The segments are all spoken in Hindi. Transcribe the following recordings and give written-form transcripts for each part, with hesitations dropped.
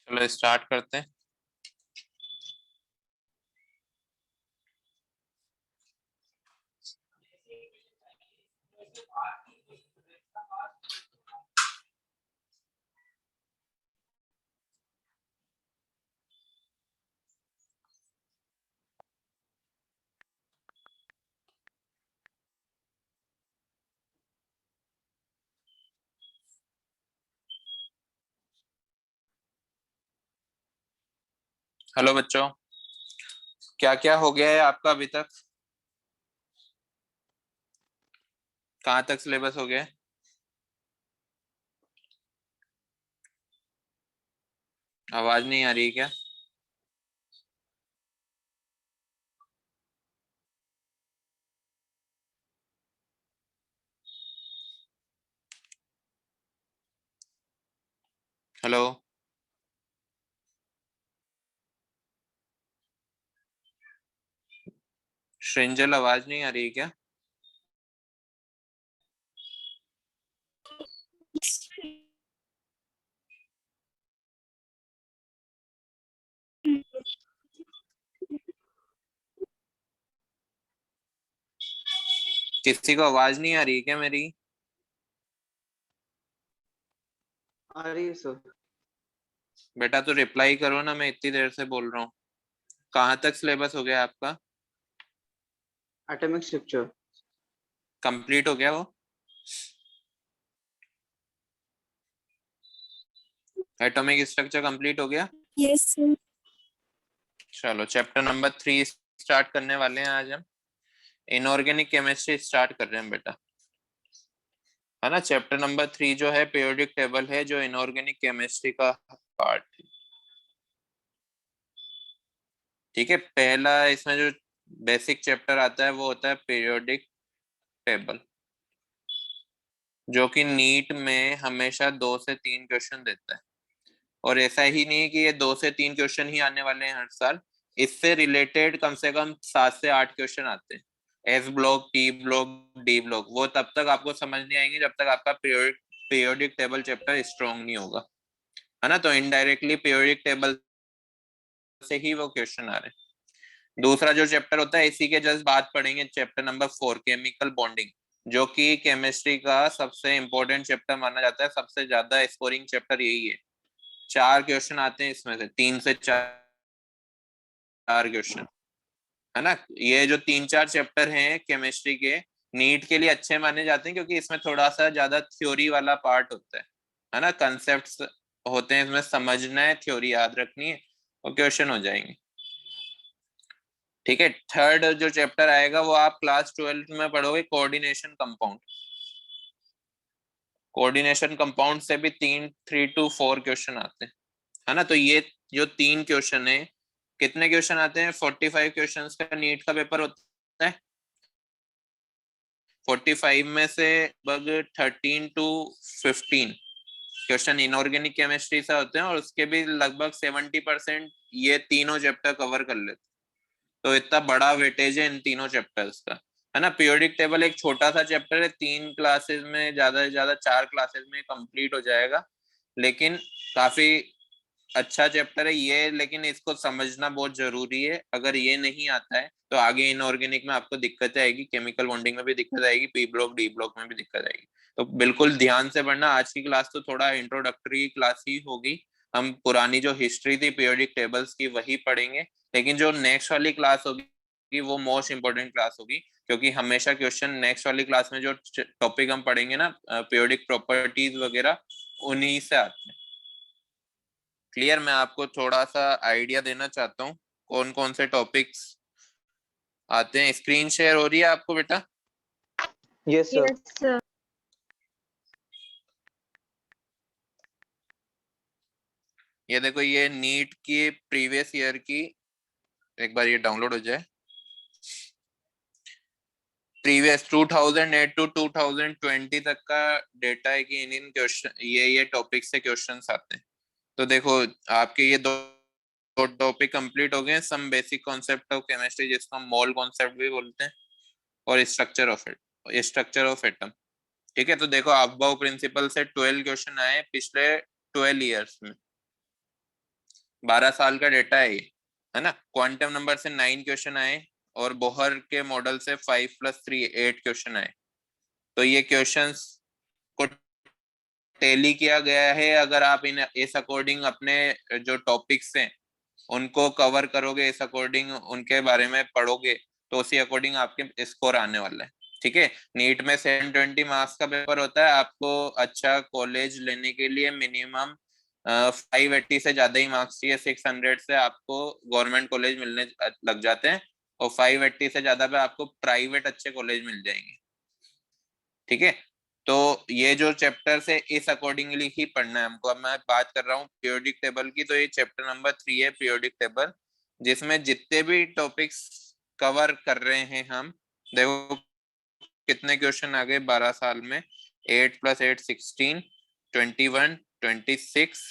चलो स्टार्ट करते हैं। हेलो बच्चों, क्या क्या हो गया है आपका अभी तक? कहाँ तक सिलेबस हो गया है? आवाज नहीं आ रही है क्या? हेलो। श्रृंजल, आवाज नहीं आ रही है क्या? किसी को आवाज नहीं आ रही है क्या मेरी? आ रही है सर। बेटा तो रिप्लाई करो ना, मैं इतनी देर से बोल रहा हूँ। कहाँ तक सिलेबस हो गया आपका? Atomic structure. कंप्लीट हो गया वो? एटॉमिक स्ट्रक्चर कंप्लीट हो गया? Yes sir. चलो चैप्टर नंबर 3 स्टार्ट करने वाले हैं आज हम। इनऑर्गेनिक केमिस्ट्री स्टार्ट कर रहे हैं बेटा, है ना। चैप्टर नंबर 3 जो है पीरियोडिक टेबल है, जो इनऑर्गेनिक केमिस्ट्री का पार्ट है। ठीक है, पहला इसमें जो बेसिक चैप्टर आता है वो होता है पीरियोडिक टेबल, जो कि नीट में हमेशा 2 से 3 क्वेश्चन देता है। और ऐसा ही नहीं कि ये 2 से 3 क्वेश्चन ही आने वाले हैं हर साल, इससे रिलेटेड कम से कम 7 से 8 क्वेश्चन आते हैं। S block, T block, D block, वो तब तक आपको समझ नहीं आएंगे जब तक आपका पीरियोडिक टेबल चैप्टर स्ट्रॉन्ग नहीं होगा, है ना। तो इनडायरेक्टली पीरियोडिक टेबल से ही वो क्वेश्चन आ रहे हैं। दूसरा जो चैप्टर होता है, इसी के जस्ट बात पढ़ेंगे, चैप्टर नंबर 4 केमिकल बॉन्डिंग, जो कि केमिस्ट्री का सबसे इंपॉर्टेंट चैप्टर माना जाता है। सबसे ज्यादा स्कोरिंग चैप्टर यही है। 4 क्वेश्चन आते हैं इसमें से, 3 से 4 क्वेश्चन, है ना। ये जो 3-4 चैप्टर हैं केमिस्ट्री के, नीट के लिए अच्छे माने जाते हैं, क्योंकि इसमें थोड़ा सा ज्यादा थ्योरी वाला पार्ट होता है ना। कंसेप्ट्स होते हैं इसमें, समझना है, थ्योरी याद रखनी है और क्वेश्चन हो जाएंगे। ठीक है, थर्ड जो चैप्टर आएगा वो आप क्लास 12 में पढ़ोगे, कोऑर्डिनेशन कंपाउंड। कोऑर्डिनेशन कंपाउंड से भी 3 to 4 क्वेश्चन आते हैं, है ना। तो ये जो 3 क्वेश्चन है, कितने क्वेश्चन आते हैं? 45 क्वेश्चन का नीट का पेपर होता है। 45 में से लगभग 13 to 15 क्वेश्चन इनऑर्गेनिक केमिस्ट्री से होते हैं, और उसके भी लगभग 70% ये तीनों चैप्टर कवर कर लेते हैं। तो इतना बड़ा वेटेज है इन तीनों चैप्टर्स का, है ना। पीरियोडिक टेबल एक छोटा सा चैप्टर है, 3 क्लासेस में, ज्यादा से ज्यादा 4 क्लासेस में कंप्लीट हो जाएगा, लेकिन काफी अच्छा चैप्टर है ये। लेकिन इसको समझना बहुत जरूरी है, अगर ये नहीं आता है तो आगे इनऑर्गेनिक में आपको दिक्कत आएगी, केमिकल बॉन्डिंग में भी दिक्कत आएगी, पी ब्लॉक डी ब्लॉक में भी दिक्कत आएगी। तो बिल्कुल ध्यान से पढ़ना। आज की क्लास तो थोड़ा इंट्रोडक्टरी क्लास ही होगी, हम पुरानी जो हिस्ट्री थी पीरियोडिक टेबल्स की वही पढ़ेंगे। लेकिन जो नेक्स्ट वाली क्लास होगी वो मोस्ट इंपोर्टेंट क्लास होगी, क्योंकि हमेशा क्वेश्चन नेक्स्ट वाली क्लास में जो टॉपिक हम पढ़ेंगे ना, पीरियोडिक प्रॉपर्टीज वगैरह, उन्हीं से आते हैं। क्लियर? मैं आपको थोड़ा सा आइडिया देना चाहता हूँ कौन कौन से टॉपिक्स आते हैं। स्क्रीन शेयर हो रही है आपको बेटा? Yes sir. Yes sir. ये देखो, ये नीट की प्रीवियस ईयर की, एक बार ये डाउनलोड हो जाए। प्रीवियस 2008 to 2020 तक का डेटा है कि इन क्वेश्चन, ये टॉपिक से क्वेश्चंस आते हैं। तो देखो, आपके ये दो टॉपिक कंप्लीट हो गए। Some basic concept of chemistry, जिसको हम मोल कॉन्सेप्ट भी बोलते हैं, और स्ट्रक्चर ऑफ एटम। ठीक है, तो देखो, अबव प्रिंसिपल से 12 क्वेश्चन आए पिछले 12 ईयर्स में। 12 साल का डेटा है ये, है ना। क्वांटम नंबर से 9 क्वेश्चन आए और बोहर के मॉडल से 5 + 3 8 क्वेश्चन आए। तो ये क्वेश्चंस को टैली किया गया है। अगर आप इन इस अकॉर्डिंग अपने जो टॉपिक्स हैं उनको कवर करोगे, इस अकॉर्डिंग उनके बारे में पढ़ोगे, तो उसी अकॉर्डिंग आपके स्कोर आने वाला है। ठीक है, नीट में 720 मार्क्स का पेपर होता है। आपको अच्छा कॉलेज लेने के लिए मिनिमम 580 से ज्यादा ही मार्क्स चाहिए। 600 से आपको गवर्नमेंट कॉलेज मिलने लग जाते हैं और 580 से ज्यादा पे आपको प्राइवेट अच्छे कॉलेज मिल जाएंगे। ठीक है, तो ये जो चैप्टर है इस अकॉर्डिंगली ही पढ़ना है हमको। अब मैं बात कर रहा हूँ पीरियोडिक टेबल की, तो ये चैप्टर नंबर 3 है पीरियोडिक टेबल, जिसमें जितने भी टॉपिक्स कवर कर रहे हैं हम। देखो कितने क्वेश्चन आ गए 12 साल में। 8 + 8 16, 21, 26,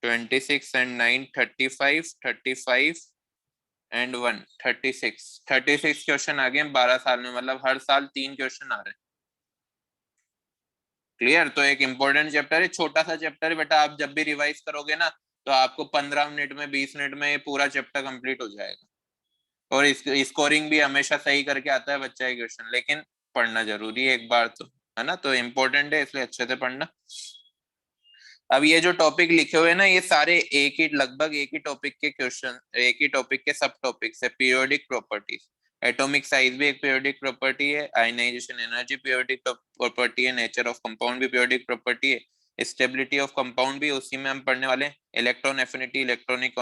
26 and 9 35, 35 and 1 36 क्वेश्चन आ गए 12 साल में। मतलब हर साल 3 क्वेश्चन आ रहे हैं। क्लियर? तो एक इंपॉर्टेंट चैप्टर है, छोटा सा चैप्टर है बेटा। आप जब भी रिवाइज करोगे ना तो आपको 15 मिनट में 20 मिनट में ये पूरा चैप्टर कंप्लीट हो जाएगा। और स्कोरिंग भी हमेशा सही करके आता है बच्चा ये क्वेश्चन, लेकिन पढ़ना जरूरी है एक बार तो, है ना। तो इम्पोर्टेंट है, इसलिए अच्छे से पढ़ना। अब ये जो टॉपिक लिखे हुए हैं ना, ये सारे लगभग एक ही टॉपिक के क्वेश्चन, एक ही टॉपिक के सब टॉपिक्स है। पीरियोडिक प्रॉपर्टीज, एटॉमिक साइज भी एक पीरियोडिक प्रॉपर्टी है, आयनाइजेशन एनर्जी पीरियोडिक प्रॉपर्टी है, नेचर ऑफ कंपाउंड भी पीरियोडिक प्रॉपर्टी है, स्टेबिलिटी ऑफ कंपाउंड भी उसी में हम पढ़ने वाले हैं। Electron affinity, electronic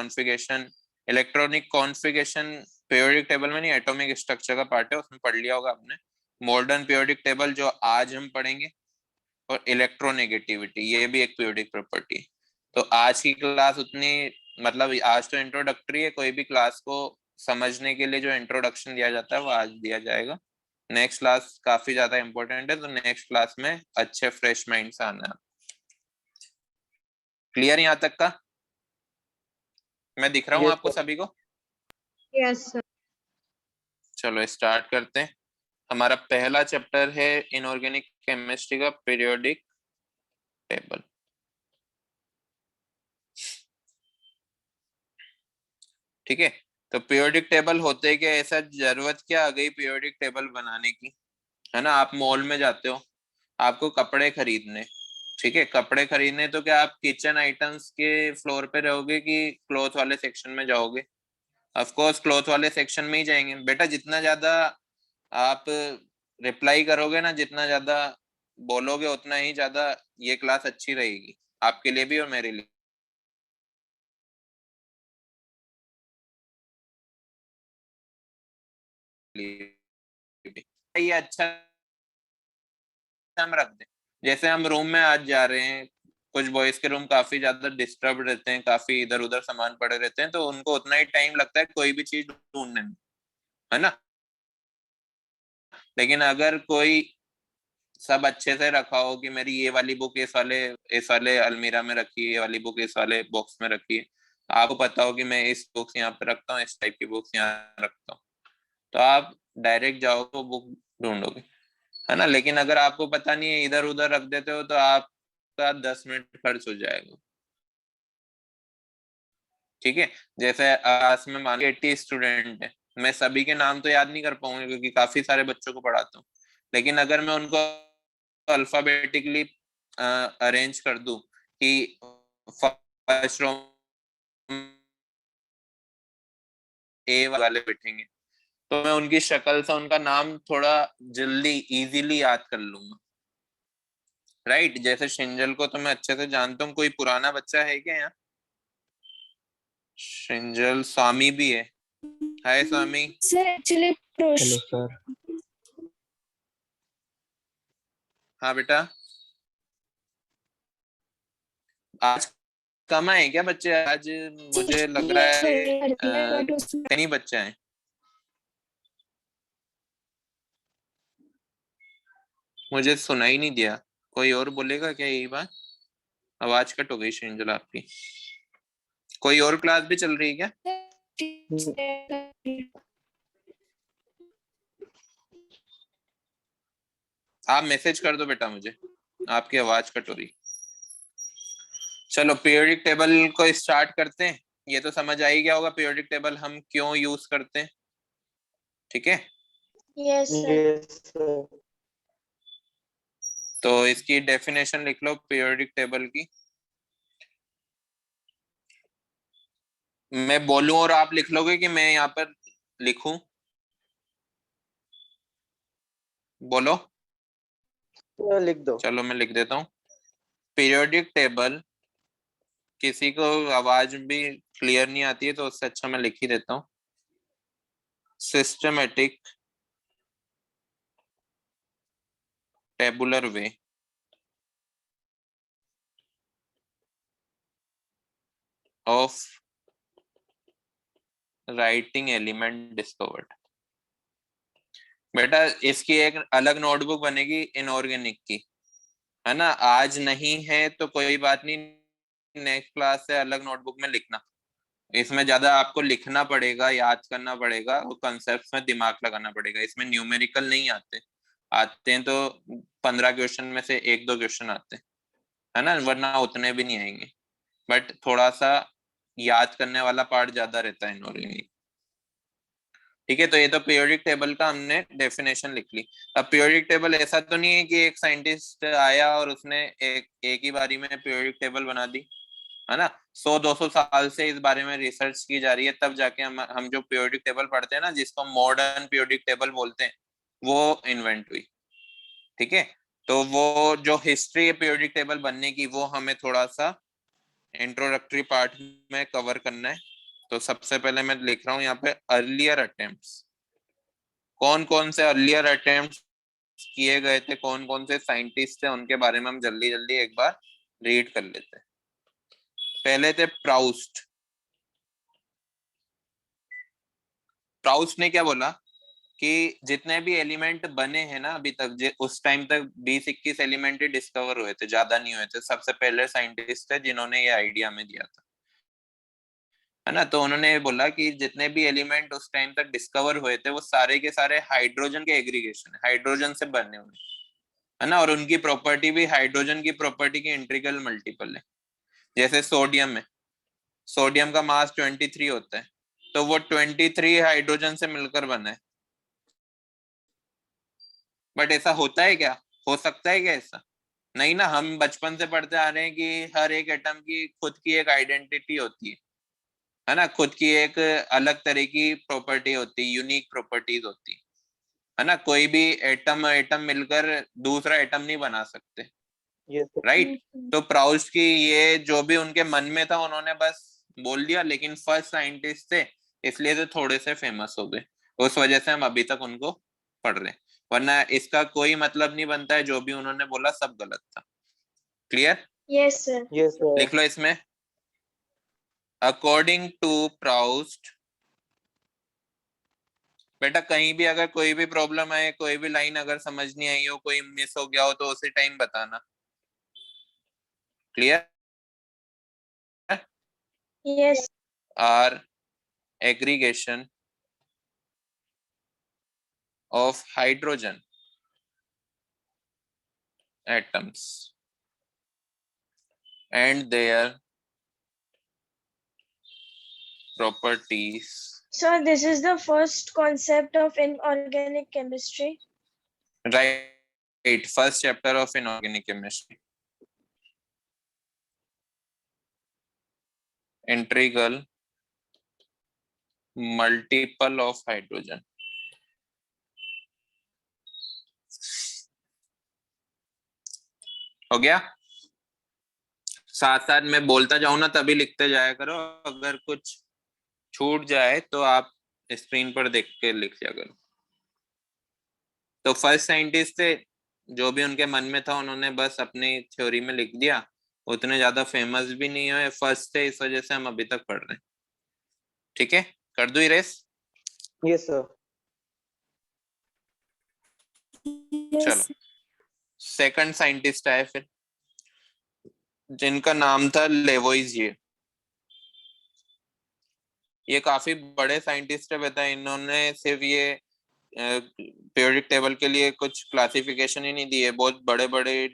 configuration periodic table में नहीं, एटॉमिक स्ट्रक्चर का पार्ट है, उसमें पढ़ लिया होगा आपने। मॉडर्न पीरियोडिक टेबल जो आज हम पढ़ेंगे, और इलेक्ट्रोनेगेटिविटी ये भी एक पीरियोडिक प्रॉपर्टी। तो आज की क्लास उतनी, मतलब आज तो इंट्रोडक्टरी है, कोई भी क्लास को समझने के लिए जो इंट्रोडक्शन दिया जाता है वो आज दिया जाएगा। नेक्स्ट क्लास काफी ज्यादा इंपॉर्टेंट है, तो नेक्स्ट क्लास में अच्छे फ्रेश माइंड से आना है। क्लियर यहाँ तक का? मैं दिख रहा हूँ Yes, आपको sir. सभी को? Yes sir. चलो स्टार्ट करते हैं। हमारा पहला चैप्टर है इनऑर्गेनिक केमिस्ट्री का पीरियोडिक टेबल। ठीक है, तो पीरियोडिक टेबल होते क्या, ऐसा जरूरत क्या आ गई पीरियोडिक टेबल बनाने की, है ना। आप मॉल में जाते हो, आपको कपड़े खरीदने, ठीक है, कपड़े खरीदने, तो क्या आप किचन आइटम्स के फ्लोर पे रहोगे कि क्लॉथ वाले सेक्शन में जाओगे? ऑफ कोर्स क्लॉथ वाले सेक्शन में ही जाएंगे बेटा। जितना ज्यादा आप रिप्लाई करोगे ना, जितना ज्यादा बोलोगे, उतना ही ज्यादा ये क्लास अच्छी रहेगी आपके लिए भी और मेरे लिए। ये अच्छा हम रख दें। जैसे हम रूम में आज जा रहे हैं, कुछ बॉयज के रूम काफी ज्यादा डिस्टर्ब रहते हैं, काफी इधर उधर सामान पड़े रहते हैं, तो उनको उतना ही टाइम लगता है कोई भी चीज ढूंढने में, है ना। लेकिन अगर कोई सब अच्छे से रखा हो कि मेरी ये वाली बुक इस वाले अलमीरा में रखी है, ये वाली बुक इस वाले बॉक्स में रखी है, आपको पता हो कि मैं इस बुक्स यहाँ पे रखता हूँ, इस टाइप की बुक्स यहाँ रखता हूँ, तो आप डायरेक्ट जाओ तो बुक ढूंढोगे, है ना। लेकिन अगर आपको पता नहीं है, इधर उधर रख देते हो, तो आपका 10 मिनट खर्च हो जाएगा। ठीक है, जैसे क्लास में मान लो 80 स्टूडेंट है, मैं सभी के नाम तो याद नहीं कर पाऊंगा क्योंकि काफी सारे बच्चों को पढ़ाता हूँ। लेकिन अगर मैं उनको अल्फाबेटिकली अरेंज कर दूं कि फर्स्ट रो ए वाले बैठेंगे, तो मैं उनकी शक्ल से उनका नाम थोड़ा जल्दी इजीली याद कर लूंगा, राइट। जैसे शिंजल को तो मैं अच्छे से जानता हूँ। कोई पुराना बच्चा है क्या यहाँ? शिंजल, स्वामी भी है। Hi Swami. Sir actually Hello, sir. हाँ बेटा, आज कम आए क्या बच्चे? आज मुझे लग रहा है नहीं बच्चे हैं। मुझे सुना ही नहीं दिया। कोई और बोलेगा क्या यही बात? आवाज कट हो गई शिंजल आपकी। कोई और क्लास भी चल रही है क्या? आप मैसेज कर दो बेटा मुझे, आपकी आवाज कट हो रही। चलो पीरियोडिक टेबल को स्टार्ट करते हैं। ये तो समझ आ ही गया होगा पीरियोडिक टेबल हम क्यों यूज करते हैं, ठीक है। Yes, sir. Yes, sir. तो इसकी डेफिनेशन लिख लो पीरियोडिक टेबल की। मैं बोलूं और आप लिख लोगे कि मैं यहाँ पर लिखूं? बोलो। लिख दो। चलो मैं लिख देता हूँ। पीरियोडिक टेबल, किसी को आवाज भी क्लियर नहीं आती है तो उससे अच्छा मैं लिख ही देता हूँ। Systematic tabular way of writing element discovered. बेटा इसकी एक अलग नोटबुक बनेगी इनऑर्गेनिक की, है ना। आज नहीं है तो कोई बात नहीं, नेक्स्ट क्लास से अलग नोटबुक में लिखना। इसमें ज्यादा आपको लिखना पड़ेगा, याद करना पड़ेगा, वो कॉन्सेप्ट्स में दिमाग लगाना पड़ेगा। इसमें न्यूमेरिकल नहीं आते, आते हैं तो 15 क्वेश्चन में से 1-2 क्वेश्चन आते हैं, है ना, वरना उतने भी नहीं आएंगे। बट थोड़ा सा याद करने वाला पार्ट ज्यादा रहता है इनऑर्गेनिक, ठीक है। तो ये तो पीरियोडिक टेबल का हमने डेफिनेशन लिख ली। अब पीरियोडिक टेबल ऐसा तो नहीं है कि एक साइंटिस्ट आया और उसने एक ही बारी में पीरियोडिक टेबल बना दी, है ना। 100-200 साल से इस बारे में रिसर्च की जा रही है, तब जाके हम जो पीरियोडिक टेबल पढ़ते हैं ना, जिसको मॉडर्न पीरियोडिक टेबल बोलते हैं, वो इन्वेंट हुई, ठीक है। तो वो जो हिस्ट्री है पीरियोडिक टेबल बनने की, वो हमें थोड़ा सा इंट्रोडक्टरी पार्ट में कवर करना है। तो सबसे पहले मैं लिख रहा हूँ यहाँ पे अर्लियर अटेम्प्ट्स। कौन कौन से अर्लियर अटेम्प्ट्स किए गए थे, कौन कौन से साइंटिस्ट थे, उनके बारे में हम जल्दी जल्दी एक बार रीड कर लेते हैं। पहले थे प्राउस्ट। प्राउस्ट ने क्या बोला कि जितने भी एलिमेंट बने हैं ना अभी तक, उस टाइम तक 20-21 एलिमेंट ही डिस्कवर हुए थे, ज्यादा नहीं हुए थे। सबसे पहले साइंटिस्ट थे जिन्होंने ये आइडिया में दिया था, है ना। तो उन्होंने बोला कि जितने भी एलिमेंट उस टाइम तक डिस्कवर हुए थे, वो सारे के सारे हाइड्रोजन के एग्रीगेशन है, हाइड्रोजन से बने हुए, है ना। और उनकी प्रॉपर्टी भी हाइड्रोजन की प्रॉपर्टी की इंटीग्रल मल्टीपल है। जैसे सोडियम है, सोडियम का मास 23 होता है, तो वो 23 हाइड्रोजन से मिलकर बना है। बट ऐसा होता है क्या, हो सकता है क्या ऐसा? नहीं ना। हम बचपन से पढ़ते आ रहे हैं कि हर एक एटम की खुद की एक आइडेंटिटी होती है ना, खुद की एक अलग तरह की प्रॉपर्टी होती है, यूनिक प्रॉपर्टीज होती है ना। कोई भी एटम एटम मिलकर दूसरा एटम नहीं बना सकते, Yes, sir. राइट। तो प्राउस्ट की ये जो भी उनके मन में था उन्होंने बस बोल दिया, लेकिन फर्स्ट साइंटिस्ट थे इसलिए तो थोड़े से फेमस हो गए, उस वजह से हम अभी तक उनको पढ़ रहे हैं। वरना इसका कोई मतलब नहीं बनता है, जो भी उन्होंने बोला सब गलत था। Clear? Yes, sir. Yes, sir. लिख लो इसमें, अकॉर्डिंग टू प्राउस्ट। बेटा कहीं भी अगर कोई भी प्रॉब्लम आए, कोई भी लाइन अगर समझ नहीं आई हो, कोई मिस हो गया हो, तो उसी टाइम बताना। Clear? Yes. Are aggregation of hydrogen atoms and their properties. So this is the first concept of inorganic chemistry. Right, first chapter of inorganic chemistry. Integral multiple of hydrogen. हो गया? साथ साथ मैं बोलता जाऊं ना, तभी लिखते जाया करो। अगर कुछ छूट जाए तो आप स्क्रीन पर देख के लिख लिया करो। तो फर्स्ट साइंटिस्ट थे, जो भी उनके मन में था उन्होंने बस अपनी थ्योरी में लिख दिया। उतने ज्यादा फेमस भी नहीं हुए, फर्स्ट थे, इस वजह से हम अभी तक पढ़ रहे हैं। ठीक है, कर दूं इरेज? Yes, sir. चलो, सेकंड साइंटिस्ट आए फिर, जिनका नाम था लेवोइजिए। ये काफी बड़े साइंटिस्ट है बेटा। इन्होंने सिर्फ ये पीरियोडिक टेबल के लिए कुछ क्लासिफिकेशन ही नहीं दी है, बहुत बड़े बड़े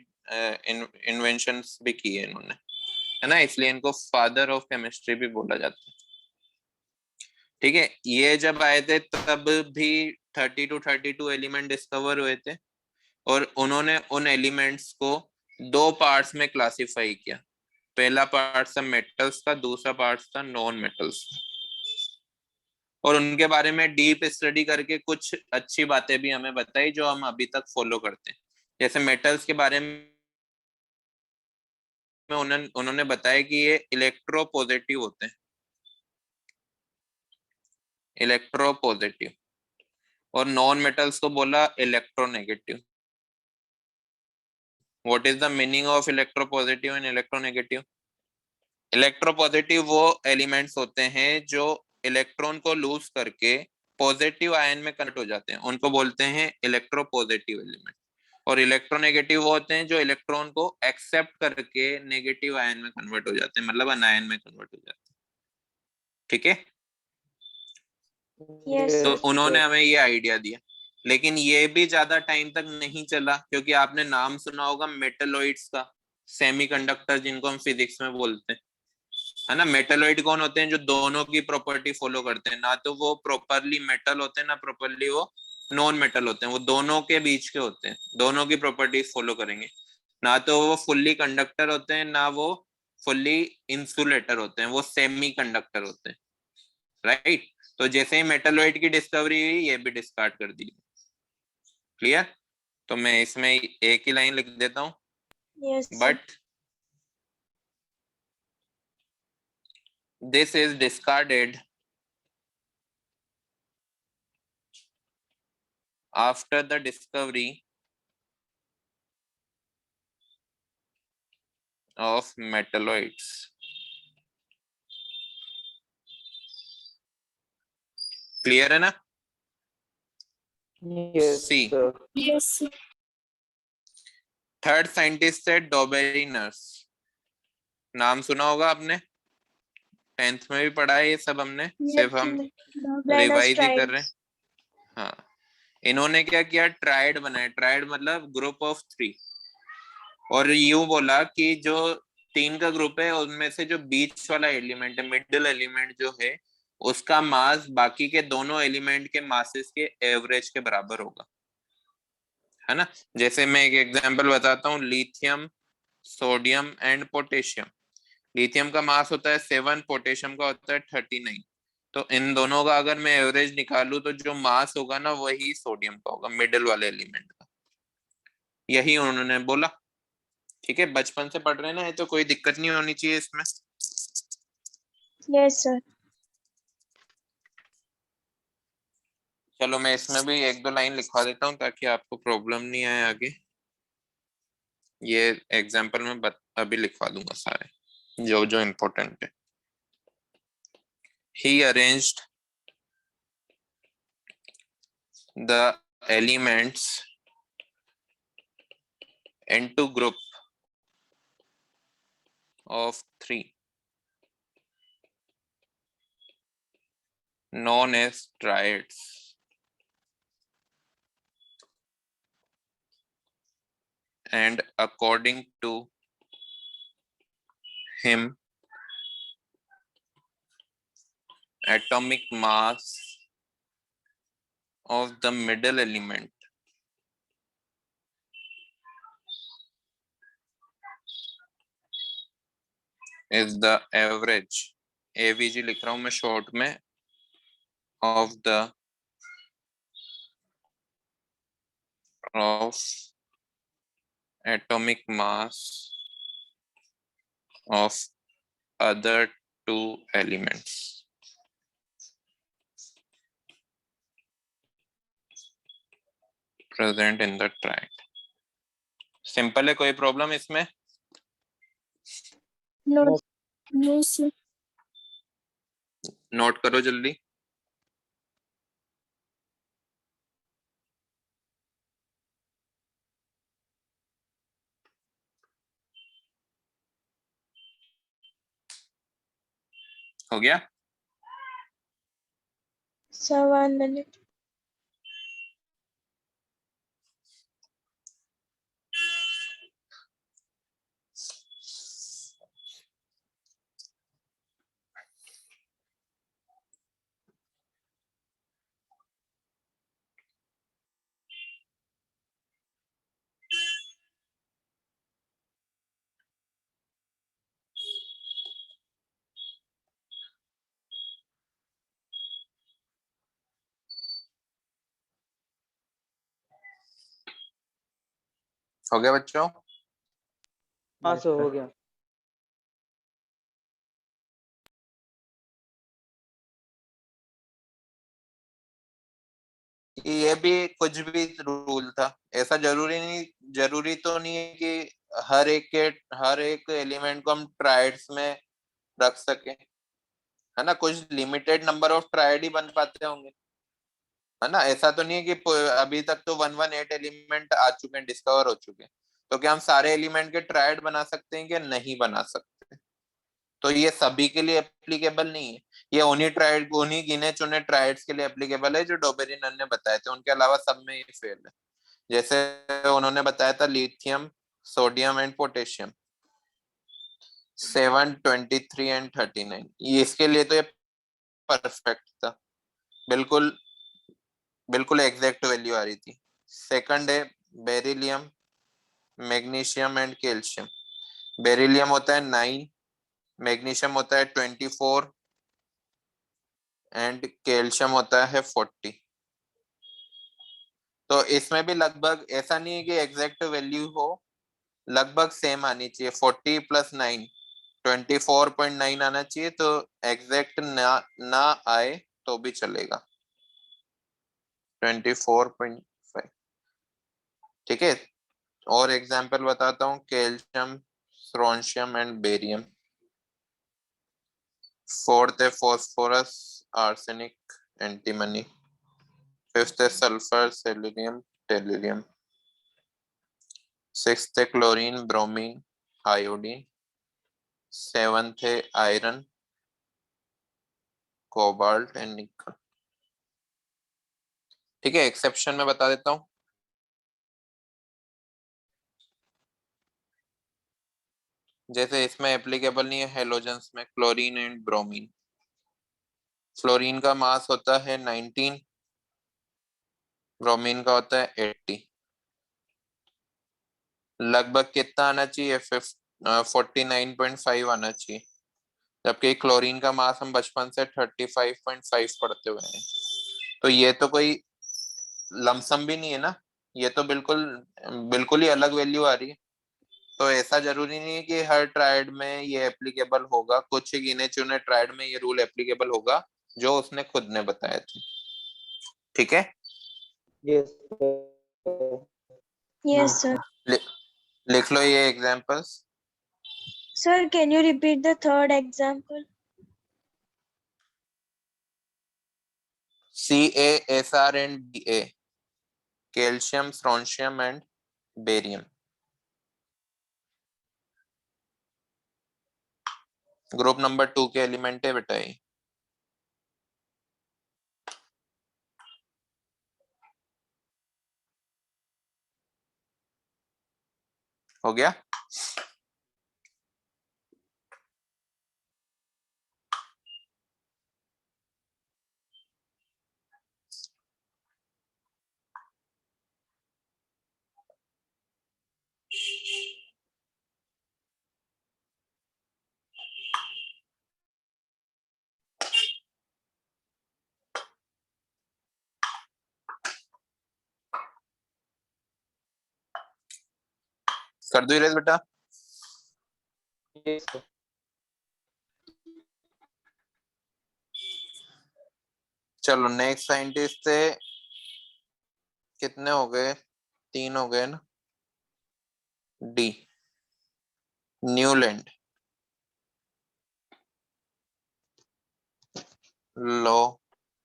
इन्वेंशंस भी किए इन्होंने, है ना। इसलिए इनको फादर ऑफ केमिस्ट्री भी बोला जाता है। ठीक है, ये जब आए थे तब भी 32 एलिमेंट डिस्कवर हुए थे, और उन्होंने उन एलिमेंट्स को दो पार्ट्स में क्लासिफाई किया। पहला पार्ट था मेटल्स का, दूसरा पार्ट था नॉन मेटल्स का, और उनके बारे में डीप स्टडी करके कुछ अच्छी बातें भी हमें बताई जो हम अभी तक फॉलो करते हैं। जैसे मेटल्स के बारे में उन्होंने बताया कि ये इलेक्ट्रोपॉजिटिव होते हैं, इलेक्ट्रोपॉजिटिव, और नॉन मेटल्स को बोला electronegative. What is the meaning of electropositive and electronegative? Electropositive वो एलिमेंट्स होते हैं जो इलेक्ट्रॉन को लूज करके पॉजिटिव आयन में कन्वर्ट हो जाते हैं, उनको बोलते हैं इलेक्ट्रोपॉजिटिव एलिमेंट। और इलेक्ट्रोनेगेटिव वो होते हैं जो इलेक्ट्रॉन को एक्सेप्ट करके नेगेटिव आयन में कन्वर्ट हो जाते हैं, मतलब अनायन में कन्वर्ट हो जाते हैं। ठीक है, Yes, तो sir. उन्होंने हमें ये आइडिया दिया, लेकिन ये भी ज्यादा टाइम तक नहीं चला, क्योंकि आपने नाम सुना होगा मेटलॉइड्स का, सेमीकंडक्टर जिनको हम फिजिक्स में बोलते हैं, है ना। मेटलॉइड कौन होते हैं? जो दोनों की प्रॉपर्टी फॉलो करते हैं, ना तो वो प्रॉपरली मेटल होते हैं, ना प्रॉपरली वो नॉन मेटल होते हैं, वो दोनों के बीच के होते हैं, दोनों की प्रॉपर्टीज फॉलो करेंगे। ना तो वो फुल्ली कंडक्टर होते हैं, ना वो फुल्ली इंसुलेटर होते हैं, वो सेमी कंडक्टर होते हैं, राइट। तो जैसे ही मेटलॉइड की डिस्कवरी हुई, ये भी डिस्कार्ड कर दी। क्लियर? तो मैं इसमें एक ही लाइन लिख देता हूं, Yes, sir. But this is discarded after the discovery of metalloids. Clear है ना? Yes, सी, sir. Yes, sir. Third scientist है डॉबेरिनर्स। नाम सुना होगा आपने, 10th में भी पढ़ा है ये सब हमने, Yes, सिर्फ हम sir. Blinders रिवाइज ही कर रहे हैं। tribes. हाँ, इन्होंने क्या किया, ट्राइड बनाया, ट्राइड मतलब ग्रुप ऑफ 3, और यूं बोला कि जो 3 का ग्रुप है उनमें से जो बीच वाला एलिमेंट है, मिडिल एलिमेंट जो है, उसका मास बाकी के दोनों एलिमेंट के मासेस के एवरेज के बराबर होगा, है ना। जैसे मैं एक एग्जांपल बताता हूँ, lithium, sodium and potassium. Lithium का मास होता है 7, पोटेशियम का होता है 39। तो इन दोनों का अगर मैं एवरेज निकालूं तो जो मास होगा ना, वही सोडियम का होगा, मिडिल वाले एलिमेंट का। यही उन्होंने बोला। ठीक है, बचपन से पढ़ रहे हैं ना, ये तो कोई दिक्कत नहीं होनी चाहिए इसमें। Yes, sir. चलो मैं इसमें भी एक दो लाइन लिखवा देता हूँ ताकि आपको प्रॉब्लम नहीं आए आगे। ये एग्जाम्पल में अभी लिखवा दूंगा सारे जो जो इम्पोर्टेंट है। He arranged the elements into group of 3 known as triads, and according to him, atomic mass of the middle element is the average, AVG लिख रहा हूं मैं शॉर्ट में, of atomic mass of other 2 elements. Present in the triad. Simple है, कोई प्रॉब्लम इसमें? No, no, sir. नोट करो जल्दी। हो गया? Sir, 1 minute. हो गया बच्चों? हाँ Yes, सर, हो sir. गया। ये भी कुछ भी रूल था, ऐसा जरूरी तो नहीं है कि हर एक एलिमेंट को हम ट्राइड्स में रख सके, है ना। कुछ लिमिटेड नंबर ऑफ ट्राइड ही बन पाते होंगे, है ना। ऐसा तो नहीं है कि अभी तक तो 118 एलिमेंट आ चुके हैं, डिस्कवर हो चुके हैं, तो क्या हम सारे एलिमेंट के ट्राइड बना सकते हैं कि नहीं बना सकते? तो ये सभी के लिए एप्लीकेबल नहीं है, ये उन्हीं गिने चुने ट्राइड्स के लिए एप्लीकेबल है जो डोबेरिनन ने बताए थे, उनके अलावा सब में ये फेल है। जैसे उन्होंने बताया था lithium, sodium and potassium, 7, 23 and 39, ये इसके लिए तो ये परफेक्ट था, बिल्कुल बिल्कुल एग्जैक्ट वैल्यू आ रही थी। सेकंड है beryllium, magnesium and calcium. Beryllium होता है 9, मैग्नीशियम होता है 24 एंड कैल्शियम होता है 40। तो इसमें भी लगभग ऐसा नहीं है कि एग्जैक्ट वैल्यू हो, लगभग सेम आनी चाहिए। 40 प्लस 9 24.9 आना चाहिए, तो एग्जैक्ट ना आए तो भी चलेगा, 24.5। ठीक है, और एग्जांपल बताता हूँ, calcium, strontium and barium. Fourth है फॉस्फोरस, आर्सेनिक, एंटीमनी। फिफ्थ है सल्फर, सेलेनियम, टेलुरियम। सिक्स्थ है क्लोरीन, ब्रोमीन, आयोडीन। सेवंथ है आयरन, कोबाल्ट एंड निकल। ठीक है, एक्सेप्शन में बता देता हूँ। जैसे इसमें एप्लीकेबल नहीं है हेलोजेंस में, क्लोरीन एंड ब्रोमीन। फ्लोरीन का मास होता है 19, ब्रोमीन का होता है 80। लगभग कितना आना चाहिए? 49.5 आना चाहिए, जबकि क्लोरीन का मास हम बचपन से 35.5 पढ़ते हुए हैं। तो ये तो कोई लमसम भी नहीं है ना, ये तो बिल्कुल बिल्कुल ही अलग वैल्यू आ रही है। तो ऐसा जरूरी नहीं है कि हर ट्रायड में ये एप्लीकेबल होगा, कुछ ही गिने चुने ट्रायड में ये रूल एप्लीकेबल होगा जो उसने खुद ने बताया था। ठीक है, यस सर। Yes, sir. लिख लो ये examples. Sir, can you repeat the third example? CaSr and Ba, calcium, strontium and barium. Group number 2 के एलिमेंट है बेटा ये। हो गया? कर दो इरेज बेटा। Yes sir. चलो नेक्स्ट साइंटिस्ट थे, कितने हो गए? 3 हो गए ना। The, Newland, law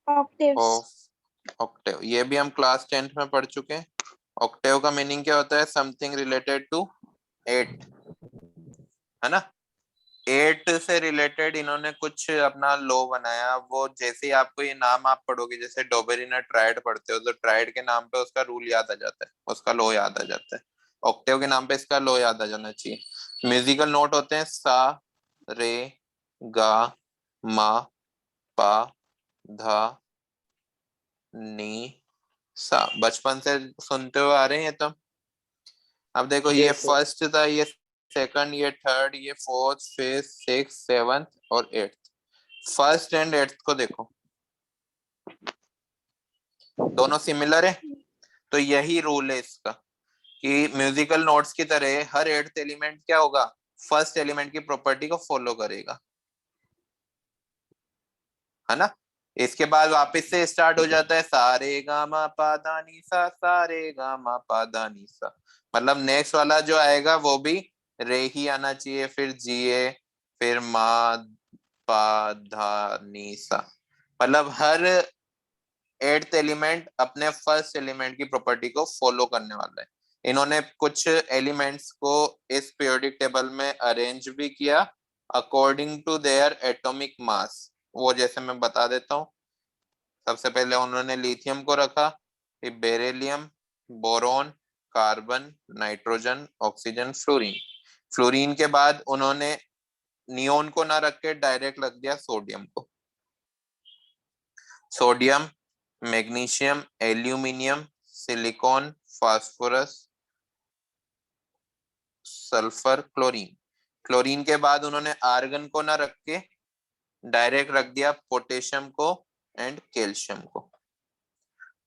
Octaves. Of octave. ये भी हम क्लास 10th में पढ़ चुके हैं। ऑक्टेव का मीनिंग क्या होता है? समथिंग रिलेटेड टू 8, है ना। 8 से रिलेटेड इन्होंने कुछ अपना लॉ बनाया। वो जैसे ही आपको ये नाम आप पढ़ोगे, जैसे डोबेरिनर ट्रायड पढ़ते हो, तो ट्रायड के नाम पे उसका रूल याद आ जाता है, उसका लॉ याद आ जाता है। ऑक्टेव के नाम पे इसका लॉ याद आ जाना चाहिए। म्यूजिकल नोट होते हैं सा, रे, गा, मा, पा, धा, नी, सा। बचपन से सुनते हुए आ रहे हैं तो। अब देखो, ये यस सर। फर्स्ट था, ये सेकंड, ये थर्ड, ये फोर्थ, फिफ्थ, सिक्स, सेवंथ और एट्थ। फर्स्ट एंड एट्थ को देखो, दोनों सिमिलर है, तो यही रूल है इसका कि म्यूजिकल नोट्स की तरह हर 8th एलिमेंट क्या होगा, फर्स्ट एलिमेंट की प्रॉपर्टी को फॉलो करेगा, है ना। इसके बाद वापस से स्टार्ट हो जाता है सारे गा मा पा धा नी सा, सारे गा मा पा धा नी सा। मतलब नेक्स्ट वाला जो आएगा वो भी रे ही आना चाहिए, फिर जीए, फिर मा पा धा नी सा। मतलब हर 8th एलिमेंट अपने फर्स्ट एलिमेंट की प्रॉपर्टी को फॉलो करने वाला है। इन्होंने कुछ एलिमेंट्स को इस पीरियोडिक टेबल में अरेंज भी किया according to their atomic mass. वो जैसे मैं बता देता हूँ। सबसे पहले उन्होंने लिथियम को रखा, फिर beryllium, boron, carbon, nitrogen, oxygen, fluorine. Fluorine के बाद उन्होंने नियोन को ना रख के डायरेक्ट रख दिया सोडियम को। Sodium, magnesium, aluminium, silicon, phosphorus, sulphur, chlorine. Chlorine के बाद उन्होंने आर्गन को ना रख के डायरेक्ट रख दिया पोटेशियम को एंड कैल्शियम को।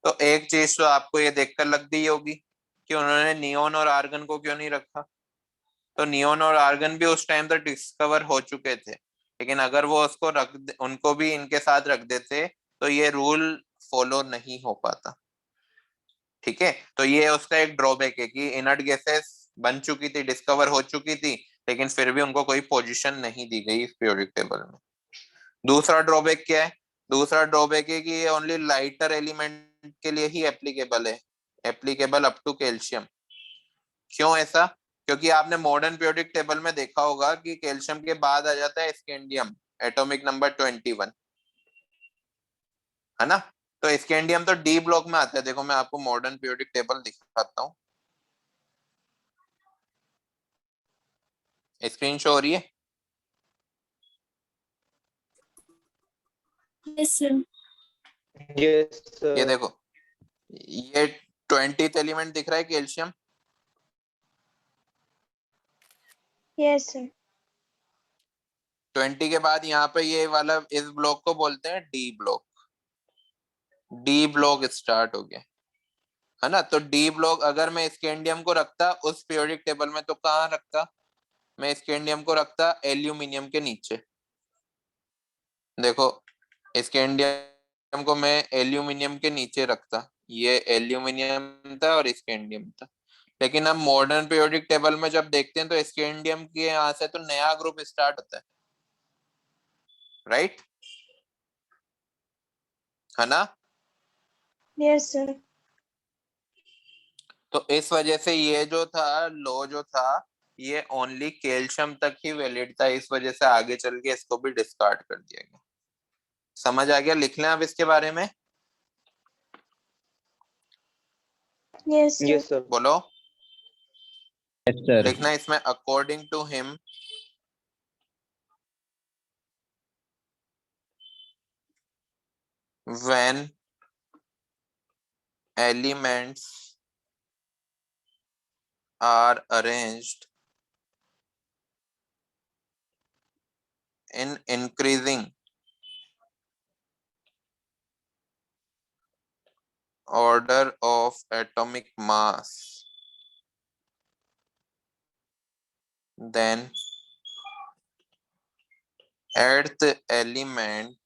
तो एक चीज तो आपको ये देखकर लग गई होगी कि उन्होंने नियोन और आर्गन को क्यों नहीं रखा। तो नियोन और आर्गन भी उस टाइम तक डिस्कवर हो चुके थे, लेकिन अगर वो उसको उनको भी इनके साथ रख देते तो ये रूल फॉलो नहीं हो पाता। ठीक है, तो ये उसका एक ड्रॉबैक है कि इनर्ट गैसेस बन चुकी थी, डिस्कवर हो चुकी थी, लेकिन फिर भी उनको कोई पोजीशन नहीं दी गई इस पीरियोडिक टेबल में। दूसरा ड्रॉबैक क्या है? दूसरा ड्रॉबैक है कि ये ओनली लाइटर एलिमेंट के लिए ही एप्लीकेबल है, एप्लीकेबल अप टू कैल्शियम। क्यों ऐसा? क्योंकि आपने मॉडर्न पीरियोडिक टेबल में देखा होगा कि कैल्शियम के बाद आ जाता है स्कैंडियम, एटॉमिक नंबर 21, है ना। तो स्कैंडियम तो डी ब्लॉक में आता है। देखो मैं आपको मॉडर्न पीरियोडिक टेबल दिखाता हूँ, स्क्रीन शो हो रही है? Yes, sir. Yes, ये sir. देखो, ये 20th एलिमेंट दिख रहा है कैल्शियम। Yes, sir. 20 के बाद यहाँ पे ये वाला इस ब्लॉक को बोलते हैं D block. D block start हो गया, है ना। तो डी ब्लॉक अगर मैं स्कैंडियम को रखता उस पीरियोडिक टेबल में तो कहाँ रखता? मैं स्कैंडियम को रखता एल्यूमिनियम के नीचे। देखो, स्कैंडियम को मैं एल्यूमिनियम के नीचे रखता, ये एल्यूमिनियम था और स्कैंडियम था। लेकिन अब मॉडर्न पीरियोडिक टेबल में जब देखते हैं तो स्कैंडियम के यहाँ से तो नया ग्रुप स्टार्ट होता है, राइट, है ना। Yes, sir. तो इस वजह से ये जो था लॉ जो था ये ओनली कैल्शियम तक ही वैलिड था, इस वजह से आगे चल के इसको भी डिस्कार्ड कर दिया गया। समझ आ गया? लिख लें अब इसके बारे में। Yes, sir. Yes, sir. बोलो। Yes, sir. लिखना इसमें according to him when elements are arranged in increasing order of atomic mass, then earth element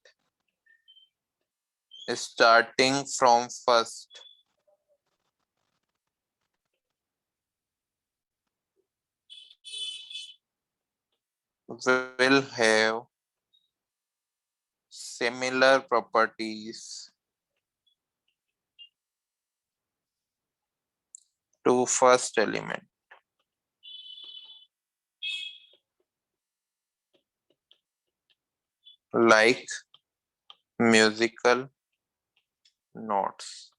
starting from first will have similar properties to first element, like musical notes.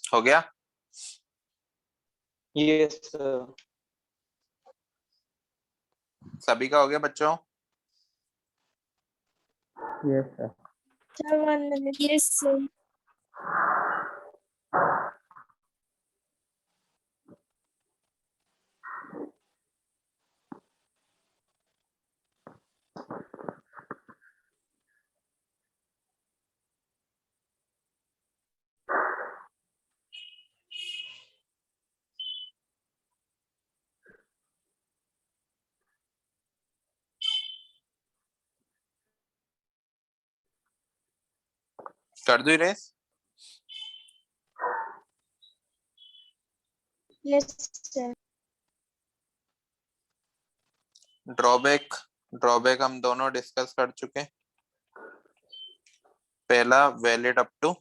हो गया? Yes, sir. सभी का हो गया बच्चों? Yes, sir. Sir, 1 minute. Yes, sir. कर दो erase. Yes, sir. Drawback, drawback हम दोनों डिस्कस कर चुके हैं। पहला valid up to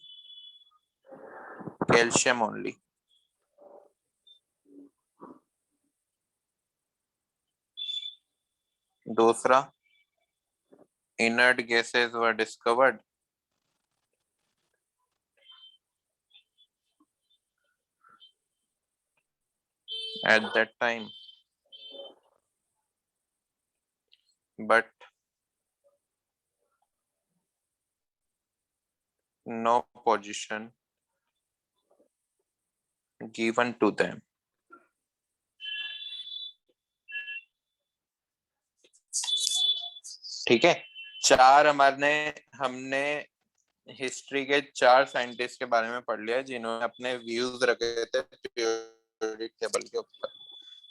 calcium only. दूसरा inert gases were discovered at that time, but no position given to them. ठीक है, चार हमने हिस्ट्री के चार साइंटिस्ट के बारे में पढ़ लिया जिन्होंने अपने व्यूज रखे थे पीरियोडिक टेबल के ऊपर।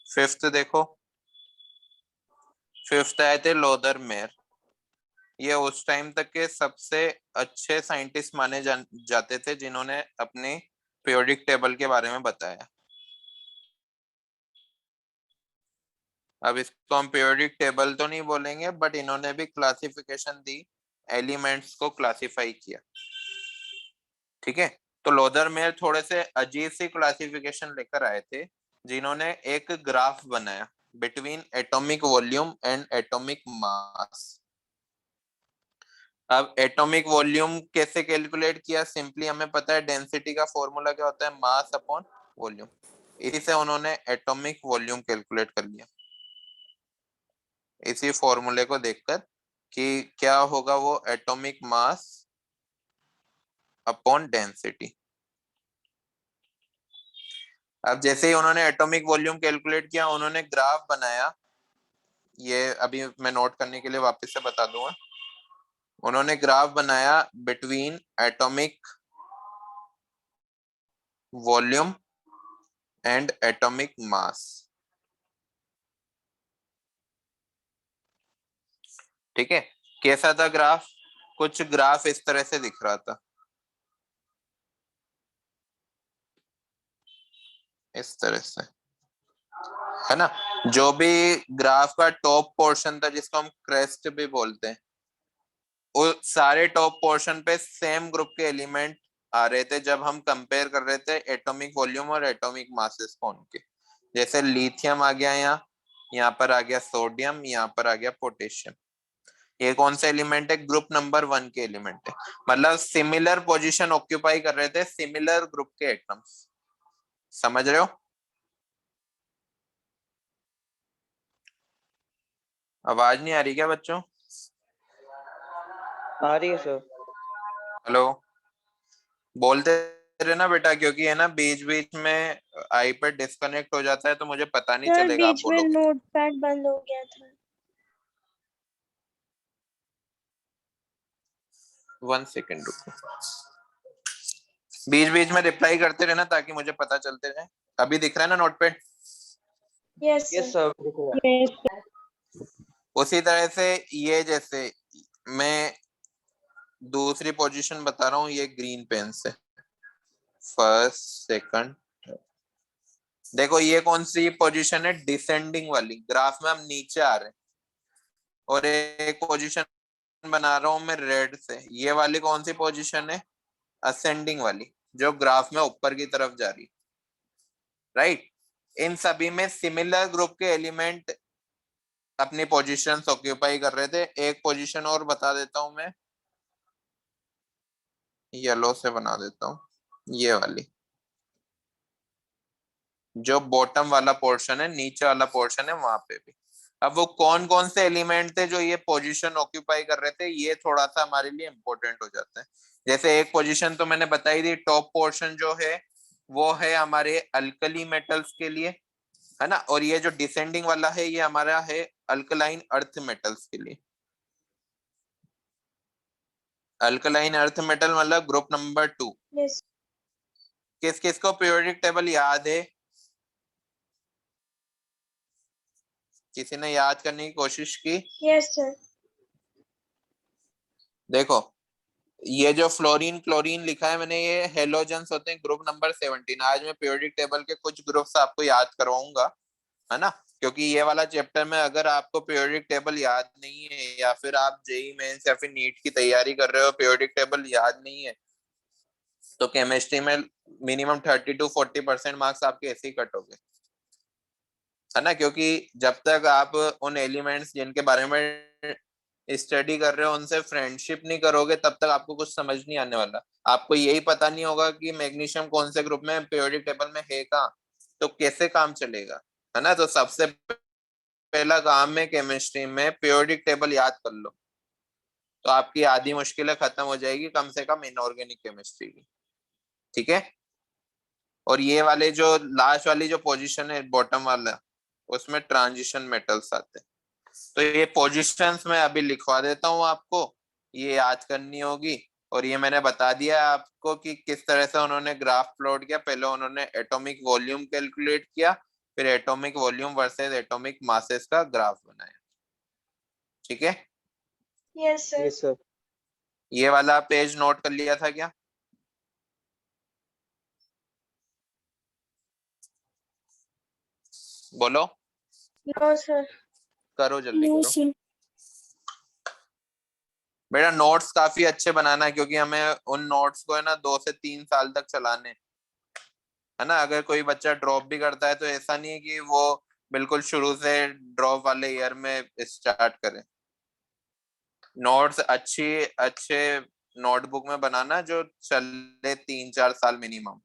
फिफ्थ देखो, फिफ्थ आए थे लोदर मेयर। ये उस टाइम तक के सबसे अच्छे साइंटिस्ट माने जाते थे जिन्होंने अपने पीरियोडिक टेबल के बारे में बताया। अब इसको हम पीरियोडिक टेबल तो नहीं बोलेंगे, बट इन्होंने भी क्लासिफिकेशन दी, एलिमेंट्स को क्लासिफाई किया। ठीक है, तो लोदर मेयर थोड़े से अजीब सी क्लासिफिकेशन लेकर आए थे, जिन्होंने एक ग्राफ बनाया between atomic volume and atomic mass. अब एटॉमिक वॉल्यूम कैसे कैलकुलेट किया? सिंपली हमें पता है डेंसिटी का फॉर्मूला क्या होता है, मास अपॉन वॉल्यूम। इसी से उन्होंने एटॉमिक वॉल्यूम कैलकुलेट कर लिया, इसी फॉर्मूले को देखकर कि क्या होगा वो एटॉमिक मास अपॉन डेंसिटी। अब जैसे ही उन्होंने एटॉमिक वॉल्यूम कैलकुलेट किया, उन्होंने ग्राफ बनाया। ये अभी मैं नोट करने के लिए वापस से बता दूंगा। उन्होंने ग्राफ बनाया between atomic volume and atomic mass. ठीक है, कैसा था ग्राफ? कुछ ग्राफ इस तरह से दिख रहा था, इस तरह से, है ना। जो भी ग्राफ का टॉप पोर्शन था, जिसको हम क्रेस्ट भी बोलते हैं, वो सारे टॉप पोर्शन पे सेम ग्रुप के एलिमेंट आ रहे थे जब हम कंपेयर कर रहे थे एटॉमिक वॉल्यूम और एटॉमिक मासेस को उनके। जैसे लिथियम आ गया यहाँ पर आ गया सोडियम, यहाँ पर आ गया पोटेशियम। ये कौन सा एलिमेंट है? ग्रुप नंबर 1 के एलिमेंट है। मतलब सिमिलर पोजीशन ऑक्यूपाई कर रहे थे सिमिलर ग्रुप के एटम्स। समझ रहे हो? आवाज नहीं आ रही क्या बच्चों? आ रही है सर। हेलो, बोलते रहना बेटा, क्योंकि है ना बीच बीच में आईपैड डिस्कनेक्ट हो जाता है तो मुझे पता नहीं सर चलेगा आप बीच में बोलोगे। नोटपैड बंद हो गया था। 1 सेकेंड रुको, बीच बीच में रिप्लाई करते रहना ताकि मुझे पता चलते रहे। अभी दिख रहा है ना notepad? Yes yes sir. Sir, दिख रहा है। उसी तरह से ये, जैसे मैं दूसरी पोजीशन बता रहा हूँ, ये ग्रीन पेन से फर्स्ट सेकंड। देखो ये कौन सी पोजीशन है? डिसेंडिंग वाली। ग्राफ में हम नीचे आ रहे हैं। और एक पोजीशन बना रहा हूं मैं रेड से, ये वाली कौन सी पोजीशन है? असेंडिंग वाली, जो ग्राफ में ऊपर की तरफ जा रही। राइट, इन सभी में सिमिलर ग्रुप के एलिमेंट अपनी पोजीशंस ऑक्यूपाई कर रहे थे। एक पोजीशन और बता देता हूं मैं, येलो से बना देता हूं, ये वाली, जो बॉटम वाला पोर्शन है, नीचे वाला पोर्शन है, वहां पे भी। अब वो कौन कौन से एलिमेंट थे जो ये पोजीशन ऑक्यूपाई कर रहे थे, ये थोड़ा सा हमारे लिए इंपॉर्टेंट हो जाता है। जैसे एक पोजीशन तो मैंने बताई दी, टॉप पोर्शन जो है वो है हमारे अल्कली मेटल्स के लिए, है ना। और ये जो डिसेंडिंग वाला है ये हमारा है अल्कलाइन अर्थ मेटल्स के लिए। अल्कलाइन अर्थ मेटल मतलब ग्रुप नंबर 2। यस। किस किस को पीरियोडिक टेबल याद है? किसी ने याद करने की कोशिश की? Yes sir. देखो, ये जो फ्लोरीन क्लोरीन लिखा है मैंने, ये हेलोजेंस होते हैं, ग्रुप नंबर 17। आज मैं पीरियोडिक टेबल के कुछ ग्रुप्स आपको याद करवाऊंगा, है ना, क्योंकि ये वाला चैप्टर में अगर आपको पीरियोडिक टेबल याद नहीं है, या फिर आप जेई मेंस या फिर नीट की तैयारी कर रहे हो, पीरियोडिक टेबल याद नहीं है, तो केमिस्ट्री में मिनिमम 30 to 40% मार्क्स आपके ऐसे ही कट हो गए, है ना, क्योंकि जब तक आप उन एलिमेंट्स जिनके बारे में स्टडी कर रहे हो उनसे फ्रेंडशिप नहीं करोगे, तब तक आपको कुछ समझ नहीं आने वाला। आपको यही पता नहीं होगा कि मैग्नीशियम कौन से ग्रुप में पीरियोडिक टेबल में है कहाँ, तो कैसे काम चलेगा, है ना। तो सबसे पहला काम है केमिस्ट्री में पीरियोडिक टेबल याद कर लो, तो आपकी आधी मुश्किलें खत्म हो जाएगी, कम से कम इनऑर्गेनिक केमिस्ट्री की, ठीक है। और ये वाले जो लास्ट वाली जो पोजीशन है बॉटम वाला, उसमें ट्रांजिशन मेटल्स आते हैं। तो ये पोजीशंस मैं अभी लिखवा देता हूँ आपको, ये याद करनी होगी। और ये मैंने बता दिया है आपको कि किस तरह से उन्होंने ग्राफ प्लॉट किया। पहले उन्होंने एटॉमिक वॉल्यूम कैलकुलेट किया, फिर atomic volume versus atomic masses का ग्राफ बनाया, ठीक है। Yes, sir. Yes, sir. ये वाला पेज नोट कर लिया था क्या? बोलो, No, sir. करो जल्दी No, करो। sir. बेटा नोट्स काफी अच्छे बनाना है, क्योंकि हमें उन नोट्स को है ना 2 से 3 साल तक चलाने, है ना। अगर कोई बच्चा ड्रॉप भी करता है तो ऐसा नहीं है कि वो बिल्कुल शुरू से ड्रॉप वाले ईयर में स्टार्ट करे। नोट्स अच्छी अच्छे नोटबुक में बनाना जो चले 3-4 साल मिनिमम,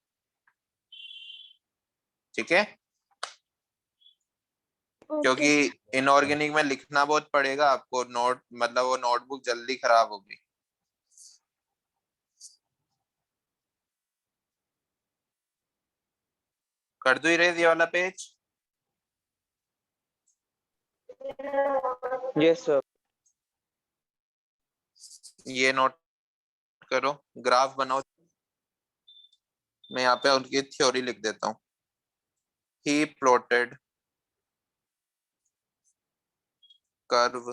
ठीक है। Okay, क्योंकि sir. इनऑर्गेनिक में लिखना बहुत पड़ेगा आपको, नोट मतलब वो नोटबुक जल्दी खराब होगी। कर दो इरेज ये वाला पेज। Yes, sir. ये नोट करो, ग्राफ बनाओ। मैं यहाँ पे उनकी थ्योरी लिख देता हूँ। He plotted curve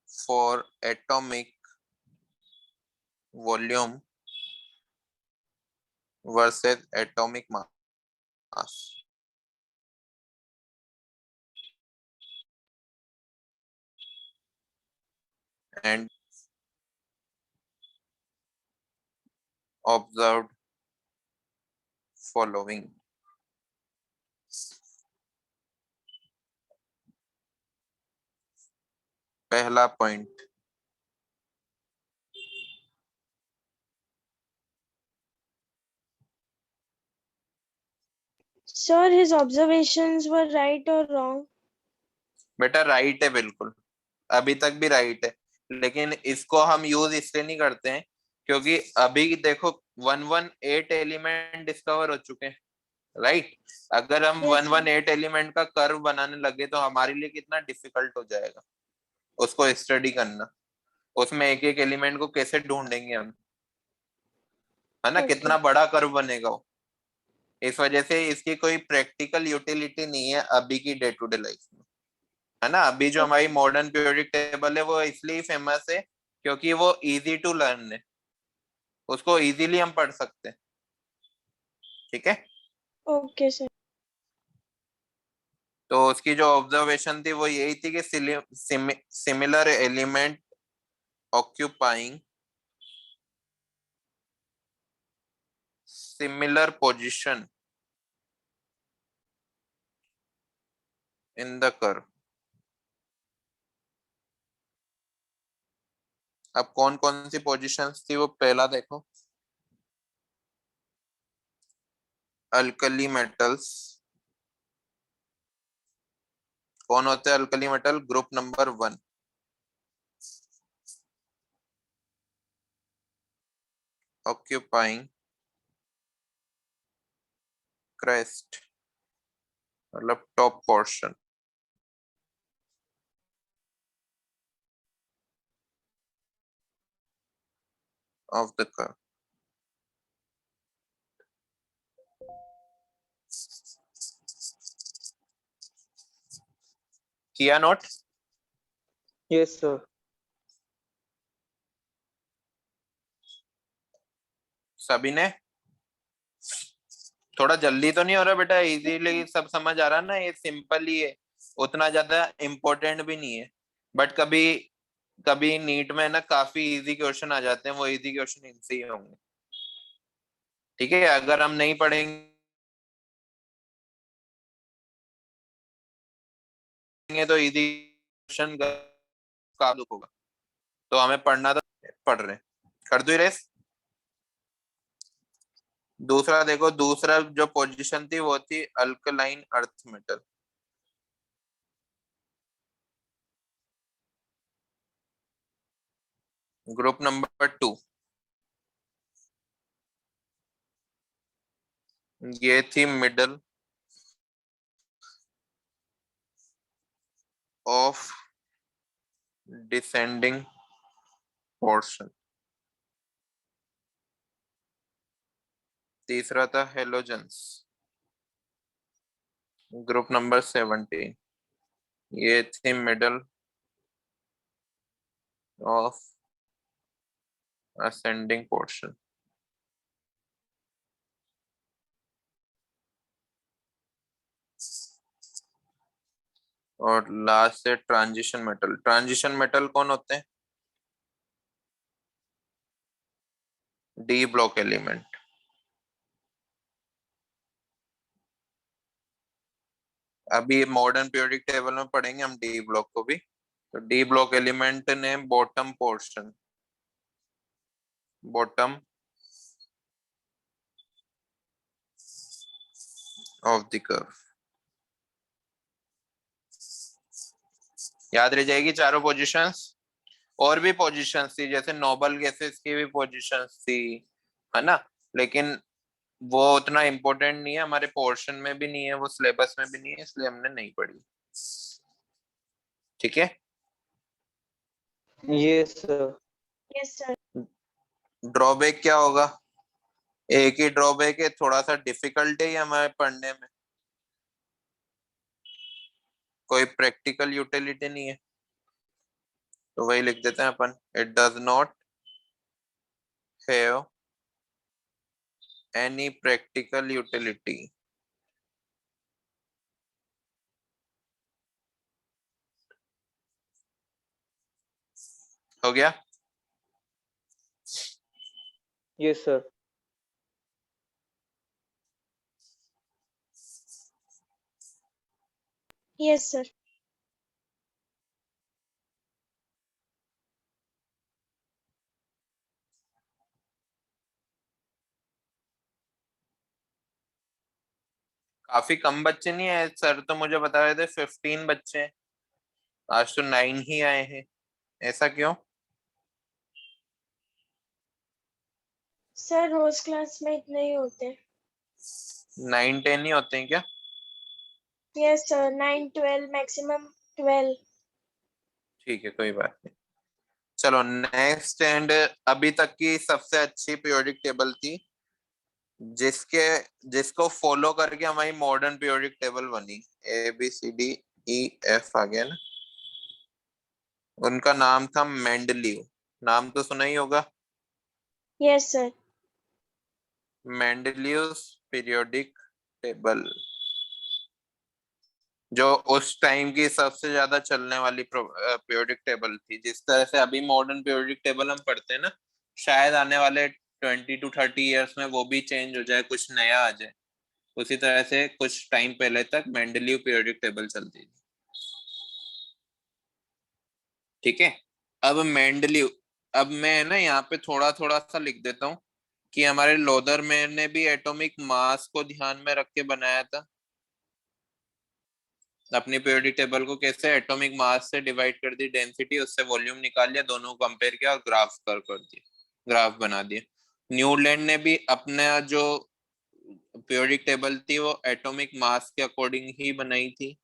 for atomic volume versus atomic mass and observed following. पहला point, Sir, his observations were right or wrong? बेटा राइट है बिल्कुल, अभी तक भी राइट है, लेकिन इसको हम यूज इसलिए नहीं करते हैं क्योंकि अभी देखो 118 एलिमेंट डिस्कवर हो चुके हैं, राइट। अगर हम Yes, sir. 118 एलिमेंट का कर्व बनाने लगे तो हमारे लिए कितना डिफिकल्ट हो जाएगा उसको स्टडी करना। उसमें एक एक एलिमेंट को कैसे ढूंढेंगे हम, है ना, Okay. कितना बड़ा कर्व बनेगा वो। इस वजह से इसकी कोई प्रैक्टिकल यूटिलिटी नहीं है अभी की डे टू डे लाइफ में, है ना। अभी जो हमारी मॉडर्न पीरियोडिक टेबल है वो इसलिए फेमस है क्योंकि वो इजी टू लर्न है, उसको इजीली हम पढ़ सकते हैं, ठीक है। Okay, sir. तो उसकी जो ऑब्जर्वेशन थी वो यही थी कि similar element occupying similar position in the curve. अब कौन कौन सी पोजीशंस थी वो पहला देखो, अल्कली मेटल्स। कौन होते हैं alkali metal? Group number 1, occupying crest मतलब top portion of the curve. किया नोट? Yes, sir. सभी ने? थोड़ा जल्दी तो नहीं हो रहा बेटा? इजीली सब समझ आ रहा ना? ये सिंपल ही है, उतना ज्यादा इम्पोर्टेंट भी नहीं है, बट कभी कभी नीट में ना काफी इजी क्वेश्चन आ जाते हैं, वो इजी क्वेश्चन इनसे ही होंगे। ठीक है, अगर हम नहीं पढ़ेंगे तो इजी क्वेश्चन का दुख होगा, तो हमें पढ़ना तो पढ़ रहे हैं। कर दो रेस। दूसरा देखो, दूसरा जो पोजीशन थी वो थी alkaline earth metal. Group number 2, ये थी मिडल ऑफ डिसेंडिंग पोर्शन। तीसरा था हेलोजेंस, ग्रुप नंबर 17, ये थी मिडल ऑफ असेंडिंग पोर्शन। और लास्ट है ट्रांजिशन मेटल। ट्रांजिशन मेटल कौन होते हैं? D block element. अभी मॉडर्न पीरियोडिक टेबल में पढ़ेंगे हम डी ब्लॉक को भी। तो डी ब्लॉक एलिमेंट ने bottom portion, bottom of the curve. याद रह जाएगी चारों पोजीशंस। और भी पोजीशंस थी, जैसे नोबल गैसेस की भी पोजीशंस थी, है ना, लेकिन वो उतना इम्पोर्टेंट नहीं है, हमारे पोर्शन में भी नहीं है, वो सिलेबस में भी नहीं है, इसलिए हमने नहीं पढ़ी। ठीक है, Yes, sir. Yes, sir. Drawback क्या होगा? एक ही ड्रॉबैक है, थोड़ा सा डिफिकल्ट है हमारे पढ़ने में, कोई प्रैक्टिकल यूटिलिटी नहीं है, तो वही लिख देते हैं अपन, it does not have any practical utility. हो गया? Yes, sir. Yes, sir. काफी कम बच्चे नहीं है सर, तो मुझे बता रहे थे 15 बच्चे हैं, आज तो 9 ही आए हैं, ऐसा क्यों? सर रोज क्लास में इतने ही होते। 9-10 ही होते हैं क्या? Yes sir, 9 12 maximum 12। ठीक है, कोई बात नहीं। चलो नेक्स्ट, एंड अभी तक की सबसे अच्छी पीरियोडिक टेबल थी, जिसको फॉलो करके हमारी मॉडर्न पीरियोडिक टेबल बनी, ABCDEF आ गया ना। उनका नाम था मेंडलीव, नाम तो सुना ही होगा। Yes sir. Mendeleev periodic table, जो उस टाइम की सबसे ज्यादा चलने वाली पीरियोडिक टेबल थी। जिस तरह से अभी मॉडर्न पीरियोडिक टेबल हम पढ़ते हैं ना, शायद आने वाले 20 to 30 ईयर्स में वो भी चेंज हो जाए, कुछ नया आ जाए। उसी तरह से कुछ टाइम पहले तक मेंडलीव पीरियोडिक टेबल चलती थी। ठीक है, अब मेंडलीव, अब मैं ना यहाँ पे थोड़ा थोड़ा सा लिख देता हूँ कि हमारे लोदरमैन ने भी एटॉमिक मास को ध्यान में रख के बनाया था। अपनी पीरियोडिक टेबल को कैसे, एटॉमिक मास से डिवाइड कर दी डेंसिटी, उससे वॉल्यूम निकाल लिया, दोनों को कंपेयर किया और ग्राफ कर दिया, ग्राफ बना दिया। न्यूलैंड ने भी अपना जो पीरियोडिक टेबल थी वो एटॉमिक मास के अकॉर्डिंग ही बनाई थी।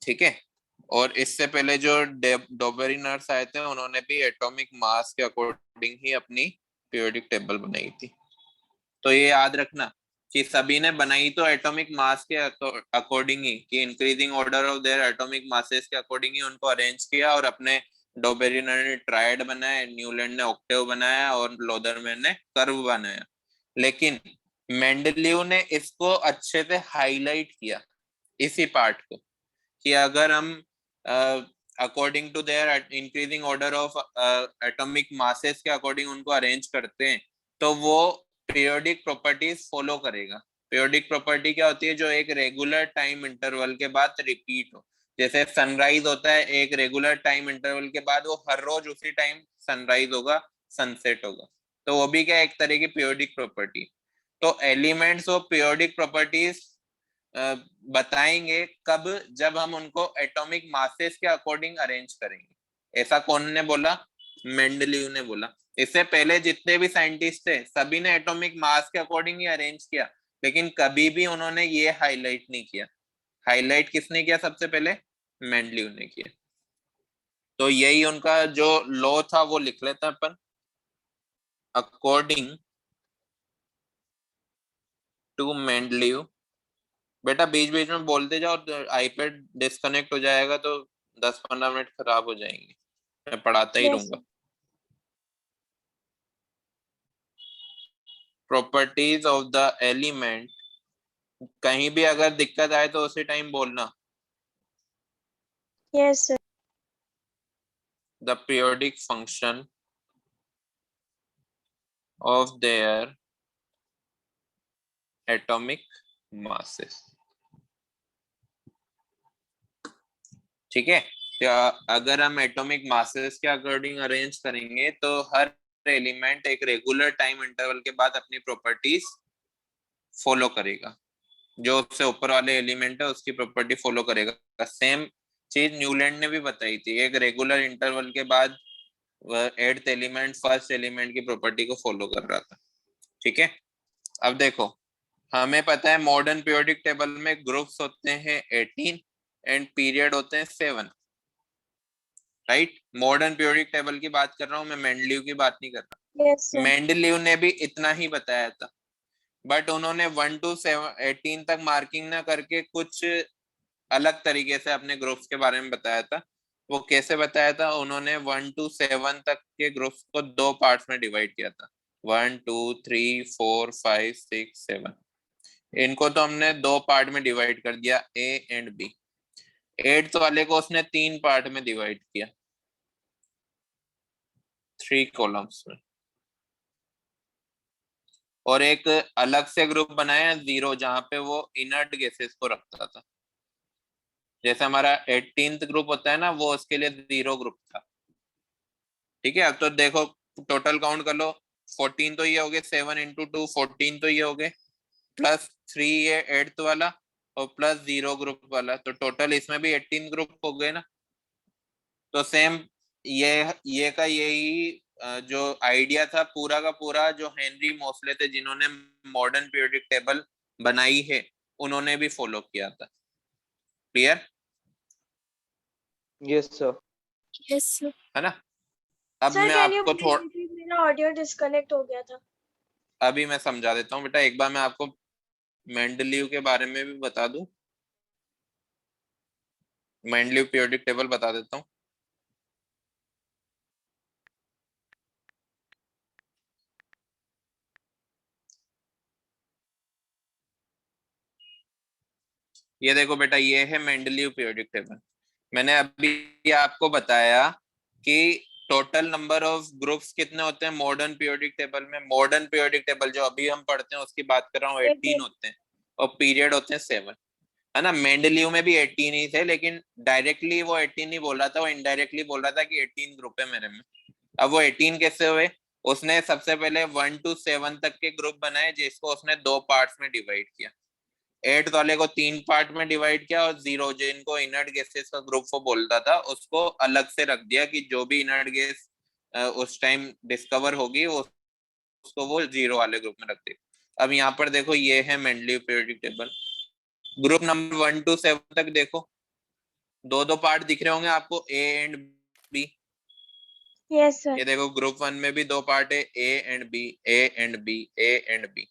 ठीक है, और इससे पहले जो डॉबरिनर्स आए थे उन्होंने भी एटॉमिक मास के अकॉर्डिंग ही अपनी पीरियोडिक टेबल बनाई थी। तो ये याद रखना कि सभी ने बनाई तो एटॉमिक मास के अकॉर्डिंग ही, कि increasing order of their atomic masses के अकॉर्डिंग ही उनको अरेंज किया और अपने डोबेरिन ने ट्रायड बनाया, न्यूलैंड ने ऑक्टेव बनाया और लोदरमैन ने कर्व बनाया। लेकिन मेंडलीव ने इसको अच्छे से हाईलाइट किया इसी पार्ट को, कि अगर हम according to their increasing order of atomic masses के अकॉर्डिंग उनको अरेंज करते हैं तो वो पीरियोडिक प्रॉपर्टीज फॉलो करेगा। पीरियोडिक प्रॉपर्टी क्या होती है? जो एक रेगुलर टाइम इंटरवल के बाद रिपीट हो। जैसे सनराइज होता है एक रेगुलर टाइम इंटरवल के बाद, वो हर रोज उसी टाइम सनराइज होगा, सनसेट होगा, तो वो भी क्या एक तरह की पीरियोडिक प्रॉपर्टी। तो एलिमेंट्स ऑफ पीरियोडिक प्रॉपर्टीज बताएंगे कब? जब हम उनको एटॉमिक मासेस के अकॉर्डिंग अरेंज करेंगे। ऐसा कौन ने बोला? मेंडलीव ने बोला। इससे पहले जितने भी साइंटिस्ट थे सभी ने एटॉमिक मास के अकॉर्डिंग ही अरेंज किया, लेकिन कभी भी उन्होंने ये हाईलाइट नहीं किया। हाईलाइट किसने किया सबसे पहले? मेंडलीव ने किया। तो यही उनका जो लॉ था वो लिख लेते हैं अपन। अकॉर्डिंग टू मेंडलीव, बेटा बीच बीच में बोलते जाओ, तो आईपैड डिस्कनेक्ट हो जाएगा तो 10-15 मिनट खराब हो जाएंगे, मैं पढ़ाता ही Yes, रहूंगा। प्रॉपर्टीज ऑफ द एलिमेंट, कहीं भी अगर दिक्कत आए तो उसी टाइम बोलना। yes, sir. The periodic function of their atomic masses. ठीक है, तो अगर हम एटॉमिक मासेस के अकॉर्डिंग अरेंज करेंगे तो हर एलिमेंट एक रेगुलर टाइम इंटरवल के बाद अपनी प्रॉपर्टीज फॉलो करेगा। जो उससे ऊपर वाले एलिमेंट है उसकी प्रॉपर्टी फॉलो करेगा। सेम चीज न्यूलैंड ने भी बताई थी, एक रेगुलर इंटरवल के बाद एट्थ एलिमेंट फर्स्ट एलिमेंट की प्रॉपर्टी को फॉलो कर रहा था। ठीक है, अब देखो हमें पता है मॉडर्न पीरियोडिक टेबल में ग्रुप्स होते हैं 18 एंड पीरियड होते हैं 7, राइट? मॉडर्न पीरियोडिक टेबल की बात कर रहा हूं मैं, मेंडलीव की बात नहीं कर रहा। Yes, sir. मेंडलीव ने भी इतना ही बताया था, बट उन्होंने 1 to 18 तक मार्किंग ना करके कुछ अलग तरीके से अपने ग्रुप्स के बारे में बताया था। वो कैसे बताया था? उन्होंने 1 to 7 तक के ग्रुप्स को 2 पार्ट्स में डिवाइड किया था, 1 2 3 4 5 6 7। इनको तो हमने 2 पार्ट में डिवाइड कर दिया, ए एंड बी। 8th वाले को उसने 3 पार्ट में डिवाइड किया, 3 कॉलम्स में। और एक अलग से ग्रुप बनाया 0, जहां पे वो इनर्ट गैसेस को रखता था। जैसे हमारा 18th ग्रुप होता है ना, वो उसके लिए 0 ग्रुप था। ठीक है, अब तो देखो टोटल काउंट कर लो, 14 तो ये हो गए, 7 into 2 14 तो ये हो गए, प्लस 3 ये 8th वाला और प्लस 0 ग्रुप वाला, तो टोटल इसमें भी 18 ग्रुप हो गए ना। तो सेम ये का यही जो आइडिया था पूरा का पूरा, जो हेनरी मोसले थे जिन्होंने मॉडर्न पीरियोडिक टेबल बनाई है, उन्होंने भी फॉलो किया था। Clear? Yes, sir. Yes, sir. है ना? अब Sir, मैं can you आपको please repeat? मेरा ऑडियो डिस्कनेक्ट हो गया था। अभी मैं समझा देता हूँ बेटा। एक बार मैं आपको मेंडलीव के बारे में भी बता दूं, मेंडलीव पीरियोडिक टेबल बता देता हूँ। ये देखो बेटा, ये है मेंडलीव पीरियोडिक टेबल। मैंने अभी आपको बताया कि टोटल नंबर ऑफ ग्रुप्स कितने होते हैं मॉडर्न पीरियोडिक टेबल में। मॉडर्न पीरियोडिक टेबल जो अभी हम पढ़ते हैं उसकी बात कर रहा हूँ, 18 होते हैं और पीरियड होते हैं 7, है ना? मेंडलीव में भी 18 ही थे, लेकिन डायरेक्टली वो 18 नहीं बोल रहा था, वो इनडायरेक्टली बोल रहा था कि 18 ग्रुप है मेरे में। अब वो 18 कैसे हुए? उसने सबसे पहले 1 to 7 तक के ग्रुप बनाए, जिसको उसने 2 पार्ट्स में डिवाइड किया। 8th वाले को 3 पार्ट में डिवाइड किया और 0 जिनको इनर्ट गैसेस का ग्रुप वो बोलता था उसको अलग से रख दिया, कि जो भी इनर्ट गैस उस टाइम डिस्कवर होगी उसको वो 0 वाले ग्रुप में रख दिया। अब यहाँ पर देखो, ये है Mendeleev periodic table. Group number 1 to 7 तक देखो, 2-2 पार्ट दिख रहे होंगे आपको, A and B. Yes, sir. ये देखो ग्रुप 1 में भी 2 पार्ट है, A and B, A and B, A and B.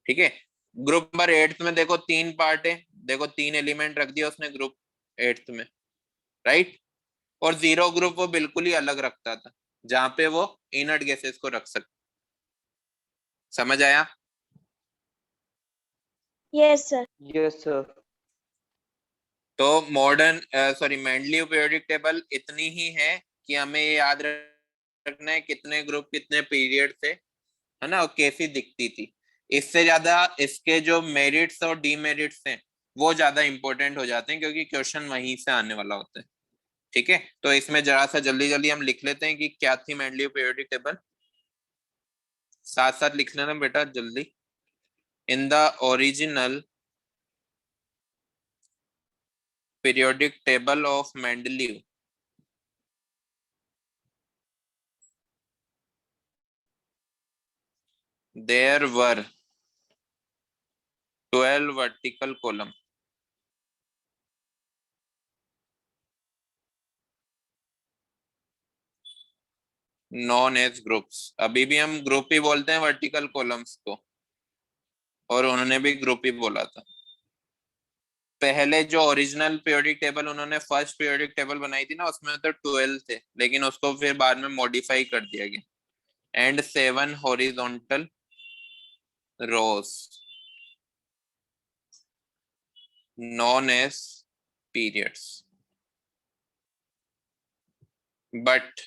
ठीक है, ग्रुप नंबर 8 में देखो 3 पार्ट है, देखो 3 एलिमेंट रख दिया उसने ग्रुप 8 में, राइट? और जीरो ग्रुप वो बिल्कुल ही अलग रखता था, जहां पे वो इनर्ट गैसेस को रख सकते। समझ आया? Yes, sir. Yes, sir. तो मॉडर्न मेंडलीव पीरियोडिक टेबल इतनी ही है कि हमें ये याद रखना है कितने ग्रुप कितने पीरियड थे, है ना, और कैसी दिखती थी। इससे ज्यादा इसके जो मेरिट्स और डीमेरिट्स हैं वो ज्यादा इंपॉर्टेंट हो जाते हैं, क्योंकि क्वेश्चन वहीं से आने वाला होता है। ठीक है, तो इसमें जरा सा जल्दी जल्दी हम लिख लेते हैं कि क्या थी मेंडलीव पीरियोडिक टेबल। साथ साथ लिख लेना बेटा जल्दी। In the original periodic table of Mendeleev, there were 12 vertical column known as groups। अभी भी हम ग्रुप ही बोलते हैं वर्टिकल कॉलम्स को, और उन्होंने भी ग्रुप ही बोला था। पहले जो ओरिजिनल पीरियोडिक टेबल उन्होंने फर्स्ट पीरियोडिक टेबल बनाई थी ना, उसमें तो 12 थे, लेकिन उसको फिर बाद में मॉडिफाई कर दिया गया। And 7 horizontal rows known as periods, but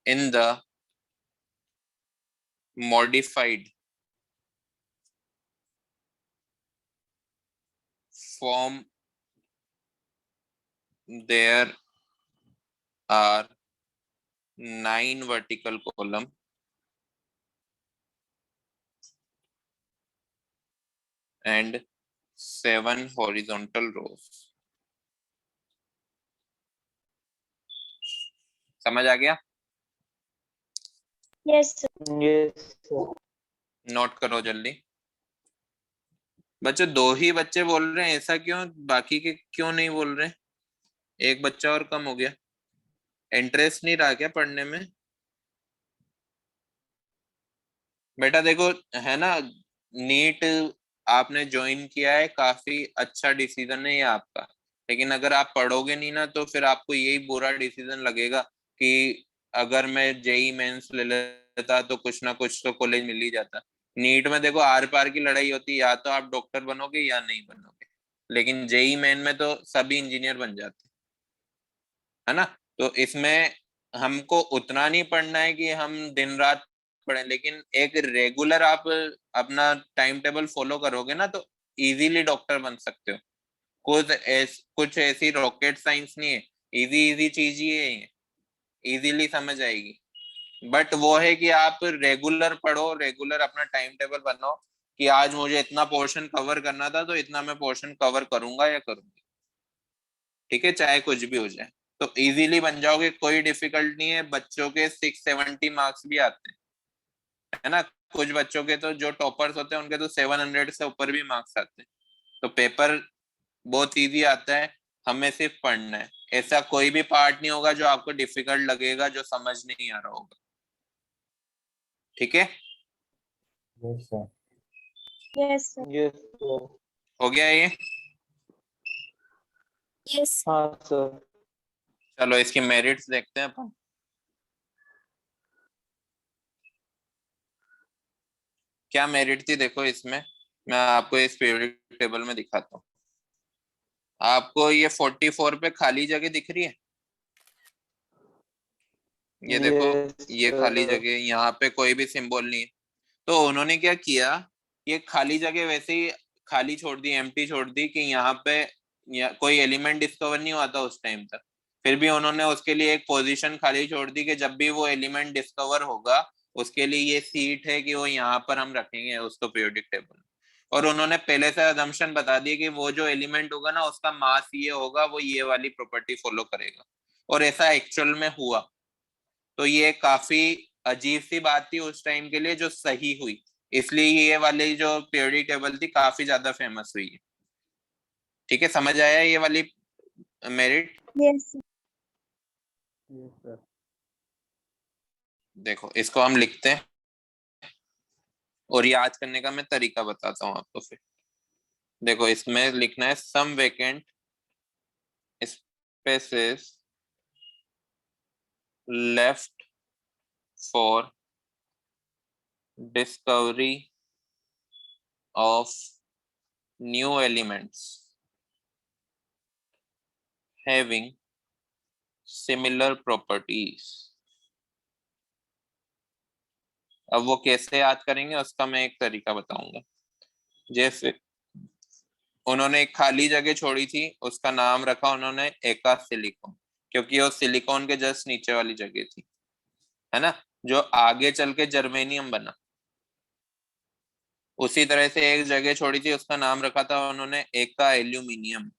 in the modified form there are 9 vertical column and 7 horizontal rows। समझ आ गया? Yes, sir. Yes, sir. Note करो जल्दी। बच्चों दो ही बच्चे बोल रहे हैं, ऐसा क्यों? बाकी के क्यों नहीं बोल रहे? एक बच्चा और कम हो गया। इंटरेस्ट नहीं रहा क्या पढ़ने में? बेटा देखो, है ना, नीट आपने ज्वाइन किया है, काफी अच्छा डिसीजन है ये आपका, लेकिन अगर आप पढ़ोगे नहीं ना तो फिर आपको यही बुरा डिसीजन लगेगा कि अगर मैं जेई मेंस ले लेता तो कुछ ना कुछ तो कॉलेज मिल ही जाता। नीट में देखो आर पार की लड़ाई होती है, या तो आप डॉक्टर बनोगे या नहीं बनोगे, लेकिन जेई मेन में तो सभी इंजीनियर बन जाते हैं, है ना। तो इसमें हमको उतना नहीं पढ़ना है कि हम दिन रात पढ़ें, लेकिन एक रेगुलर आप अपना टाइम टेबल फॉलो करोगे ना तो इजीली डॉक्टर बन सकते हो। कुछ ऐसी रॉकेट साइंस नहीं है, इजी इजी चीज ही है ये, इजीली समझ आएगी। बट वो है कि आप रेगुलर पढ़ो, रेगुलर अपना टाइम टेबल बनाओ कि आज मुझे इतना पोर्शन कवर करना था तो इतना मैं पोर्शन कवर करूंगा या करूंगी। ठीक है, चाहे कुछ भी हो जाए, तो इजीली बन जाओगे, कोई डिफिकल्ट नहीं है। बच्चों के 670 मार्क्स भी आते हैं, है ना। कुछ बच्चों के तो जो टॉपर्स होते हैं उनके तो 700 से ऊपर भी मार्क्स आते हैं। तो पेपर बहुत इजी आता है, हमें सिर्फ पढ़ना है। ऐसा कोई भी पार्ट नहीं होगा जो आपको डिफिकल्ट लगेगा, जो समझ नहीं आ रहा होगा। ठीक है, Yes, sir. Yes, sir. Yes, sir. हो गया ये? Yes. हाँ सर। चलो इसकी मेरिट्स देखते हैं अपन। क्या मेरिट थी देखो इसमें, मैं आपको इस पीरियोडिक टेबल में दिखाता हूँ। आपको ये 44 पे खाली जगह दिख रही है, ये देखो, Yes, ये खाली sir. जगह, यहाँ पे कोई भी सिंबल नहीं है। तो उन्होंने क्या किया, ये खाली जगह वैसे ही खाली छोड़ दी, एम्प्टी छोड़ दी, कि यहाँ पे कोई एलिमेंट डिस्कवर नहीं हुआ था उस टाइम तक। फिर भी उन्होंने उसके लिए एक पोजीशन खाली छोड़ दी कि जब भी वो एलिमेंट डिस्कवर होगा उसके लिए ये सीट है कि वो यहाँ पर हम रखेंगे उसको पीरियोडिक टेबल में। और उन्होंने पहले से अजम्पशन बता दिया कि वो जो एलिमेंट होगा ना उसका मास ये होगा, वो ये वाली प्रॉपर्टी फॉलो करेगा, और ऐसा एक्चुअल में हुआ। तो ये काफी अजीब सी बात थी उस टाइम के लिए, जो सही हुई, इसलिए ये वाली जो पीरियोडिक टेबल थी काफी ज्यादा फेमस हुई है। ठीक है, समझ आया ये वाली merit? Yes, sir. Yes, sir. देखो इसको हम लिखते हैं, और याद करने का मैं तरीका बताता हूँ आपको फिर। देखो इसमें लिखना है some vacant spaces left for discovery of new elements having similar properties. अब वो कैसे याद करेंगे उसका मैं एक तरीका बताऊंगा। जैसे उन्होंने एक खाली जगह छोड़ी थी, उसका नाम रखा उन्होंने एका सिलिकॉन, क्योंकि वो सिलिकॉन के जस्ट नीचे वाली जगह थी, है ना, जो आगे चल के जर्मेनियम बना। उसी तरह से एक जगह छोड़ी थी, उसका नाम रखा था उन्होंने एका एल्यूमिनियम,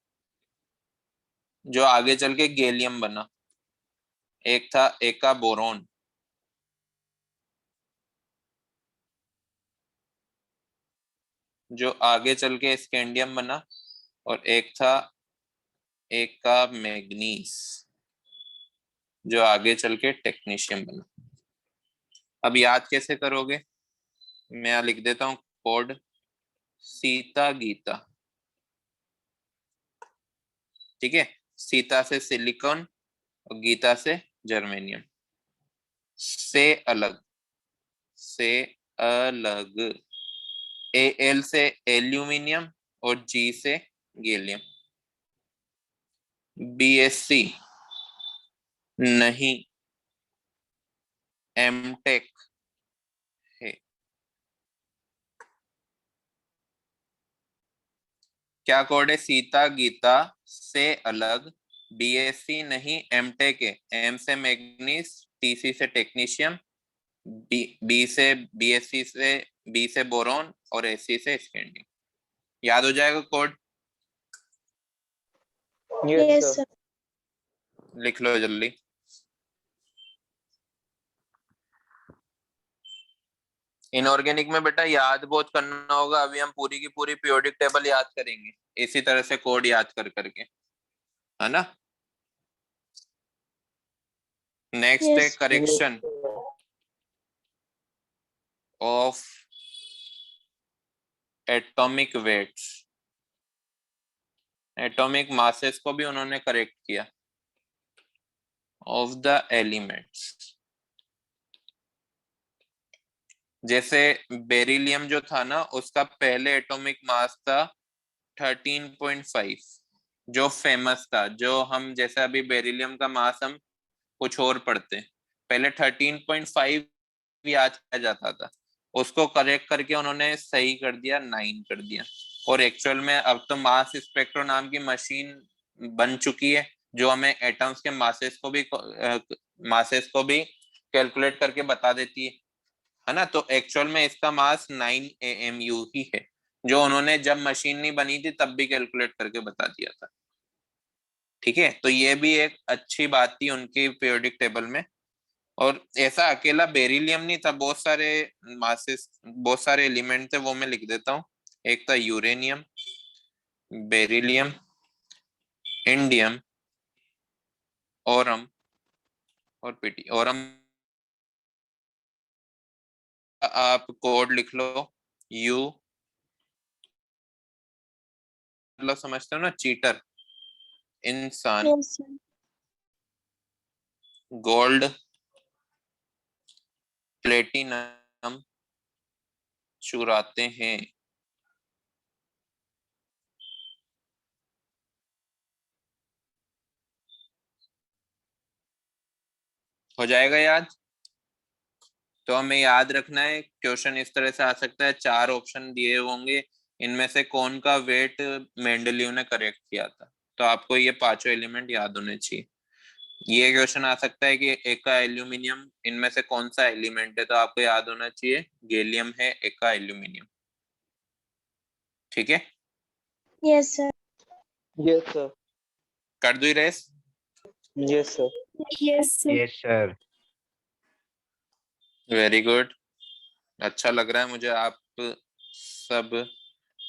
जो आगे चल के गैलियम बना। एक था एका बोरॉन, जो आगे चल के स्कैंडियम बना, और एक था एका मैग्नीज, जो आगे चल के टेक्नीशियम बना। अब याद कैसे करोगे? मैं यहाँ लिख देता हूँ कोड, सीता गीता, ठीक है। सीता से सिलिकॉन और गीता से जर्मेनियम। से अलग, से अलग, एल से एल्यूमिनियम और जी से गैलियम। बीएससी नहीं, एमटेक है। क्या कोड है? सीता गीता से अलग, बीएससी नहीं, एमटेक है। एम से मैग्नीज, टीसी से टेक्नीशियम, बी से बीएससी से, बी से बोरॉन और एससी से स्कैंडियम। याद हो जाएगा code? Yes, Yes, sir. sir. लिख लो जल्दी। इनऑर्गेनिक में बेटा याद बहुत करना होगा। अभी हम पूरी की पूरी पीरियोडिक टेबल याद करेंगे इसी तरह से, कोड याद कर करके, है ना। नेक्स्ट है Yes. Correction of atomic weights. Atomic masses को भी उन्होंने करेक्ट किया, ऑफ द एलिमेंट्स। जैसे बेरिलियम जो था ना, उसका पहले एटॉमिक मास था 13.5, जो फेमस था, जो हम जैसे अभी बेरिलियम का मास हम कुछ और पढ़ते हैं, पहले 13.5 याद किया जाता था, उसको करेक्ट करके उन्होंने सही कर दिया, 9 कर दिया। और एक्चुअल में अब तो मास स्पेक्ट्रो नाम की मशीन बन चुकी है, जो हमें एटम्स के मासेस को भी कैलकुलेट करके बता देती है ना। तो एक्चुअल में इसका मास 9 AMU ही है, जो उन्होंने जब मशीन नहीं बनी थी तब भी कैलकुलेट करके बता दिया था, ठीक है। तो ये भी एक अच्छी बात थी उनकी पीरियोडिक टेबल में। और ऐसा अकेला बेरिलियम नहीं था, बहुत सारे मासेस, बहुत सारे एलिमेंट थे, वो मैं लिख देता हूँ। एक था यूरेनियम, बेरिलियम, इंडियम, ओरम और पीटी। ओरम आप कोड लिख लो, यू, मतलब समझते हो ना, चीटर, इंसान। Yes, sir. गोल्ड, प्लेटिनम चुराते हैं। हो जाएगा याद? तो हमें याद रखना है, क्वेश्चन इस तरह से आ सकता है, 4 ऑप्शन दिए होंगे, इनमें से कौन का वेट मेंडलीव ने करेक्ट किया था। तो आपको ये 5 एलिमेंट याद होने चाहिए। ये क्वेश्चन आ सकता है कि एक का एल्यूमिनियम, इनमें से कौन सा एलिमेंट है, तो आपको याद होना चाहिए गैलियम है एक का एल्यूमिनियम, ठीक है। Yes, sir. Yes, sir. कर दो erase. Yes, sir. Yes, sir. Yes, sir. Very good, अच्छा लग रहा है मुझे, आप सब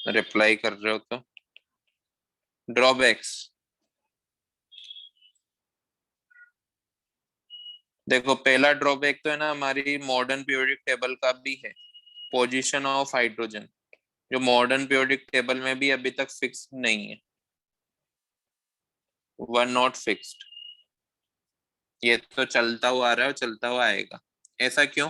रिप्लाई कर रहे हो। तो ड्रॉबैक्स देखो, पहला ड्रॉबैक तो है ना हमारी मॉडर्न पीरियोडिक टेबल का भी है, पोजीशन ऑफ हाइड्रोजन, जो मॉडर्न पीरियोडिक टेबल में भी अभी तक फिक्स नहीं है, वन नॉट फिक्स्ड। ये तो चलता हुआ आ रहा है और चलता हुआ आएगा। ऐसा क्यों?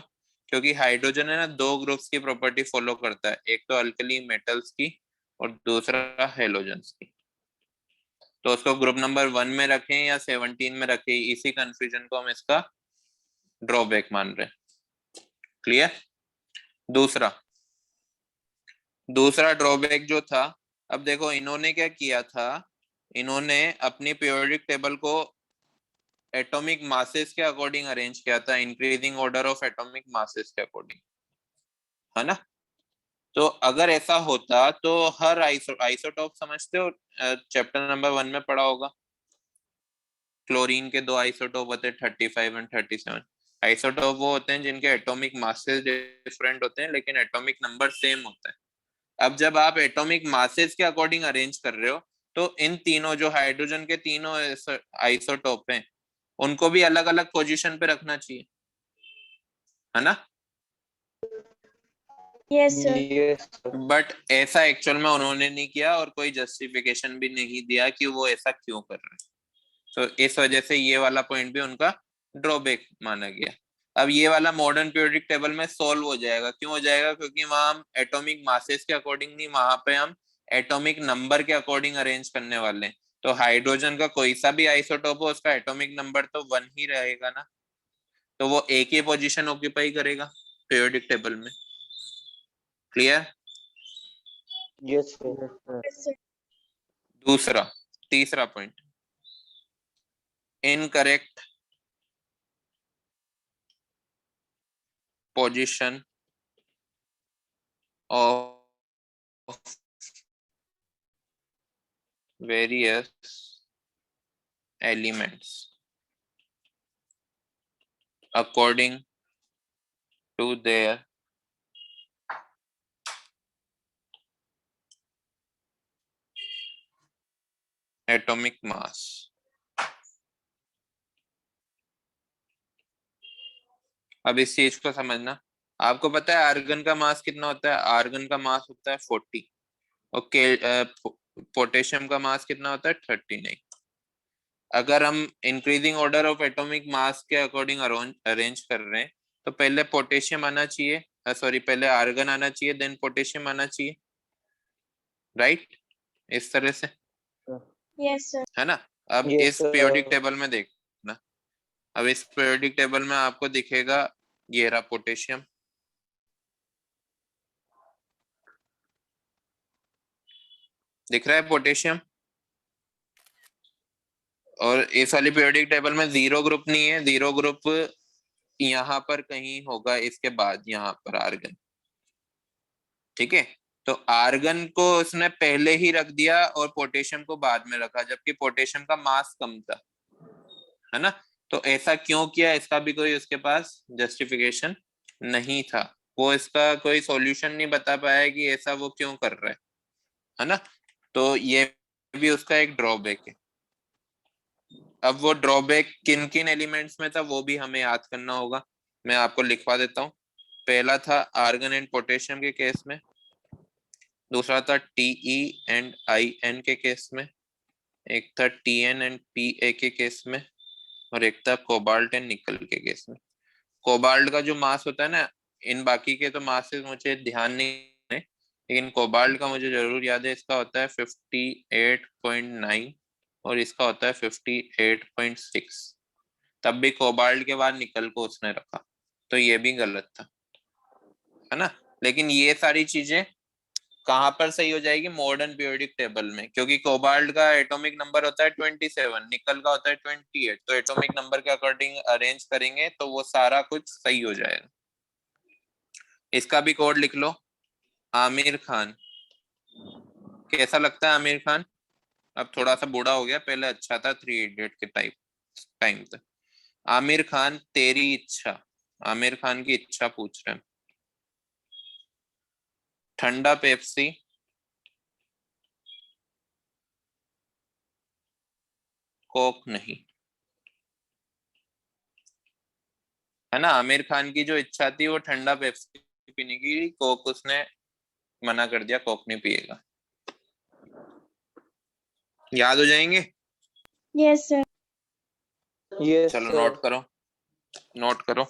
क्योंकि हाइड्रोजन है ना, दो ग्रुप्स की प्रॉपर्टी फॉलो करता है, एक तो अल्कली मेटल्स की और दूसरा हेलोजन्स की। तो उसको ग्रुप नंबर 1 में रखें या 17 में रखें, इसी कंफ्यूजन को हम इसका ड्रॉबैक मान रहे हैं। क्लियर? दूसरा ड्रॉबैक जो था, अब देखो इन्होंने क्या किया था, इन्होंने अपनी पीरियोडिक टेबल को एटॉमिक मासेस के अकॉर्डिंग अरेंज किया था, increasing order of atomic masses के अकॉर्डिंग, है ना। तो अगर ऐसा होता तो हर आइसोटॉप समझते हो, चैप्टर नंबर 1 में पढ़ा होगा, क्लोरीन के दो आइसोटॉप होते हैं 35 एंड 37। आइसोटॉप वो होते हैं जिनके एटॉमिक मासेस डिफरेंट होते हैं लेकिन एटॉमिक नंबर सेम होता है। अब जब आप एटॉमिक मासेस के अकॉर्डिंग अरेंज कर रहे हो तो इन तीनों जो हाइड्रोजन के तीनों आइसोटॉप हैं उनको भी अलग अलग पोजीशन पे रखना चाहिए, है ना। Yes, sir. Yes, sir. But ऐसा एक्चुअल में उन्होंने नहीं किया और कोई जस्टिफिकेशन भी नहीं दिया कि वो ऐसा क्यों कर रहे हैं। तो इस वजह से ये वाला पॉइंट भी उनका ड्रॉबैक माना गया। अब ये वाला मॉडर्न पीरियोडिक टेबल में सॉल्व हो जाएगा। क्यों हो जाएगा? क्योंकि वहां हम एटॉमिक मासेस के अकॉर्डिंग नहीं, वहां पे हम एटॉमिक नंबर के अकॉर्डिंग अरेंज करने वाले हैं। तो हाइड्रोजन का कोई सा भी आइसोटोप हो उसका एटॉमिक नंबर तो 1 ही रहेगा ना, तो वो एक ही पोजीशन ऑक्यूपाई करेगा पीरियोडिक टेबल में। Clear? Yes, sir. Yes, sir. Yes, sir. तीसरा point, incorrect position of various elements according to their atomic mass। अब इस चीज को समझना, आपको पता है आर्गन का मास कितना होता है? आर्गन का मास होता है 40 और पोटेशियम का मास कितना होता है? 39। अगर हम increasing order of atomic mass के अकॉर्डिंग अरेंज कर रहे हैं तो पहले पोटेशियम आना चाहिए, सॉरी पहले आर्गन आना चाहिए देन पोटेशियम आना चाहिए, राइट? इस तरह से, Yes, sir. है ना। अब Yes, इस sir. पीरियोडिक टेबल में देखना, अब इस पीरियोडिक टेबल में आपको दिखेगा ये रहा पोटेशियम, दिख रहा है पोटेशियम। और इस वाली पीरियोडिक टेबल में जीरो ग्रुप नहीं है, जीरो ग्रुप यहाँ पर कहीं होगा, इसके बाद यहाँ पर आर्गन। ठीक है, तो आर्गन को उसने पहले ही रख दिया और पोटेशियम को बाद में रखा, जबकि पोटेशियम का मास कम था, है ना। तो ऐसा क्यों किया, इसका भी कोई उसके पास जस्टिफिकेशन नहीं था। वो इसका कोई सॉल्यूशन नहीं बता पाया कि ऐसा वो क्यों कर रहा है ना। तो ये भी उसका एक ड्रॉबैक है। अब वो ड्रॉबैक किन किन एलिमेंट्स में था वो भी हमें याद करना होगा, मैं आपको लिखवा देता हूँ। पहला था आर्गन एंड पोटेशियम के केस में, दूसरा था Te एंड In के केस में, एक था Tn एंड Pa के केस में, और एक था कोबाल्ट एंड निकल के केस में। कोबाल्ट का जो मास होता है ना, इन बाकी के तो मासेस मुझे ध्यान नहीं है, लेकिन कोबाल्ट का मुझे जरूर याद है, इसका होता है 58.9 और इसका होता है 58.6। तब भी कोबाल्ट के बाद निकल को उसने रखा, तो ये भी गलत था, है ना। लेकिन ये सारी चीजें कहां पर सही हो जाएगी? मॉडर्न पीरियोडिक टेबल में, क्योंकि कोबाल्ट का एटॉमिक नंबर होता है 27, निकल का होता है 28, तो एटॉमिक नंबर के अकॉर्डिंग अरेंज करेंगे तो वो सारा कुछ सही हो जाएगा। इसका भी कोड लिख लो, आमिर खान। कैसा लगता है आमिर खान? अब थोड़ा सा बूढ़ा हो गया, पहले अच्छा था, 3 इडियट के टाइम तक। आमिर खान तेरी इच्छा, आमिर खान की इच्छा पूछ रहे हैं। ठंडा पेप्सी, कोक नहीं, है ना। आमिर खान की जो इच्छा थी वो ठंडा पेप्सी पीने की, कोक उसने मना कर दिया, कोक नहीं पिएगा। याद हो जाएंगे? Yes, sir. Yes, चलो sir. नोट करो, नोट करो।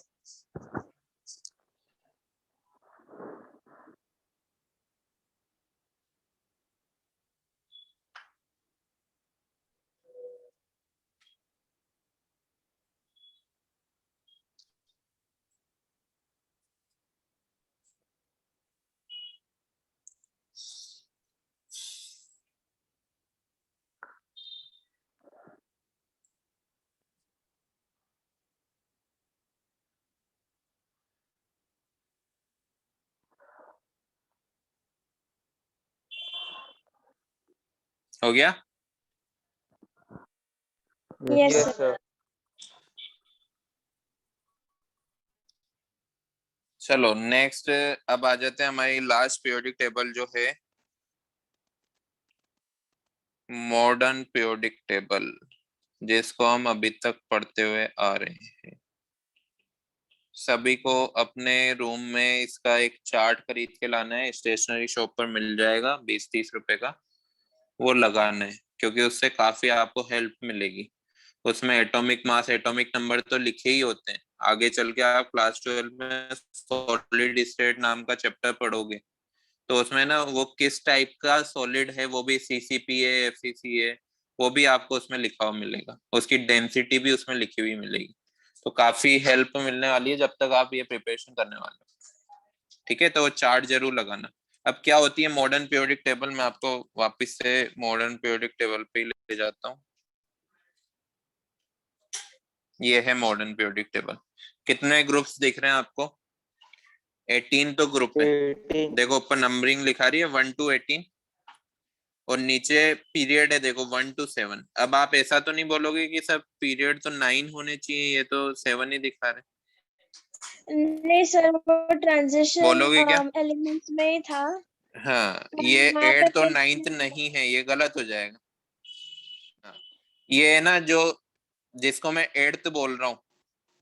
हो गया? Yes, Yes, sir. sir. चलो नेक्स्ट अब आ जाते हैं हमारी लास्ट पीरियोडिक टेबल जो है मॉडर्न पीरियोडिक टेबल, जिसको हम अभी तक पढ़ते हुए आ रहे हैं। सभी को अपने रूम में इसका एक चार्ट खरीद के लाना है, स्टेशनरी शॉप पर मिल जाएगा 20-30 रुपए का, वो लगाना है क्योंकि उससे काफी आपको हेल्प मिलेगी। उसमें एटॉमिक मास एटॉमिक नंबर तो लिखे ही होते हैं, आगे चल के आप क्लास 12 में सॉलिड स्टेट नाम का चैप्टर पढ़ोगे तो उसमें ना वो किस टाइप का सॉलिड है, वो भी सीसीपीए एफसीसीए वो भी आपको उसमें लिखा हुआ मिलेगा, उसकी डेंसिटी भी उसमें लिखी हुई मिलेगी। तो काफी हेल्प मिलने वाली है जब तक आप ये प्रिपरेशन करने वाले हो। ठीक है, तो वो चार्ट जरूर लगाना। अब क्या होती है मॉडर्न पीरियोडिक टेबल, मैं आपको वापस से मॉडर्न पीरियोडिक टेबल पे ले जाता हूँ। ये है मॉडर्न पीरियोडिक टेबल। कितने ग्रुप्स दिख रहे हैं आपको? 18 तो ग्रुप है। 18. देखो ऊपर नंबरिंग लिखा रही है 1 to 18 और नीचे पीरियड है देखो 1 to 7। अब आप ऐसा तो नहीं बोलोगे कि सब पीरियड तो 9 होने चाहिए, ये तो 7 ही दिखा रहे। नहीं सर, वो ट्रांजिशन बोलोगे क्या? एलिमेंट्स में ही था। हाँ, ये वहाँ पे 8 तो फिर 9th नहीं है, ये गलत हो जाएगा। हाँ, ये है ना जो जिसको मैं 8th बोल रहा हूँ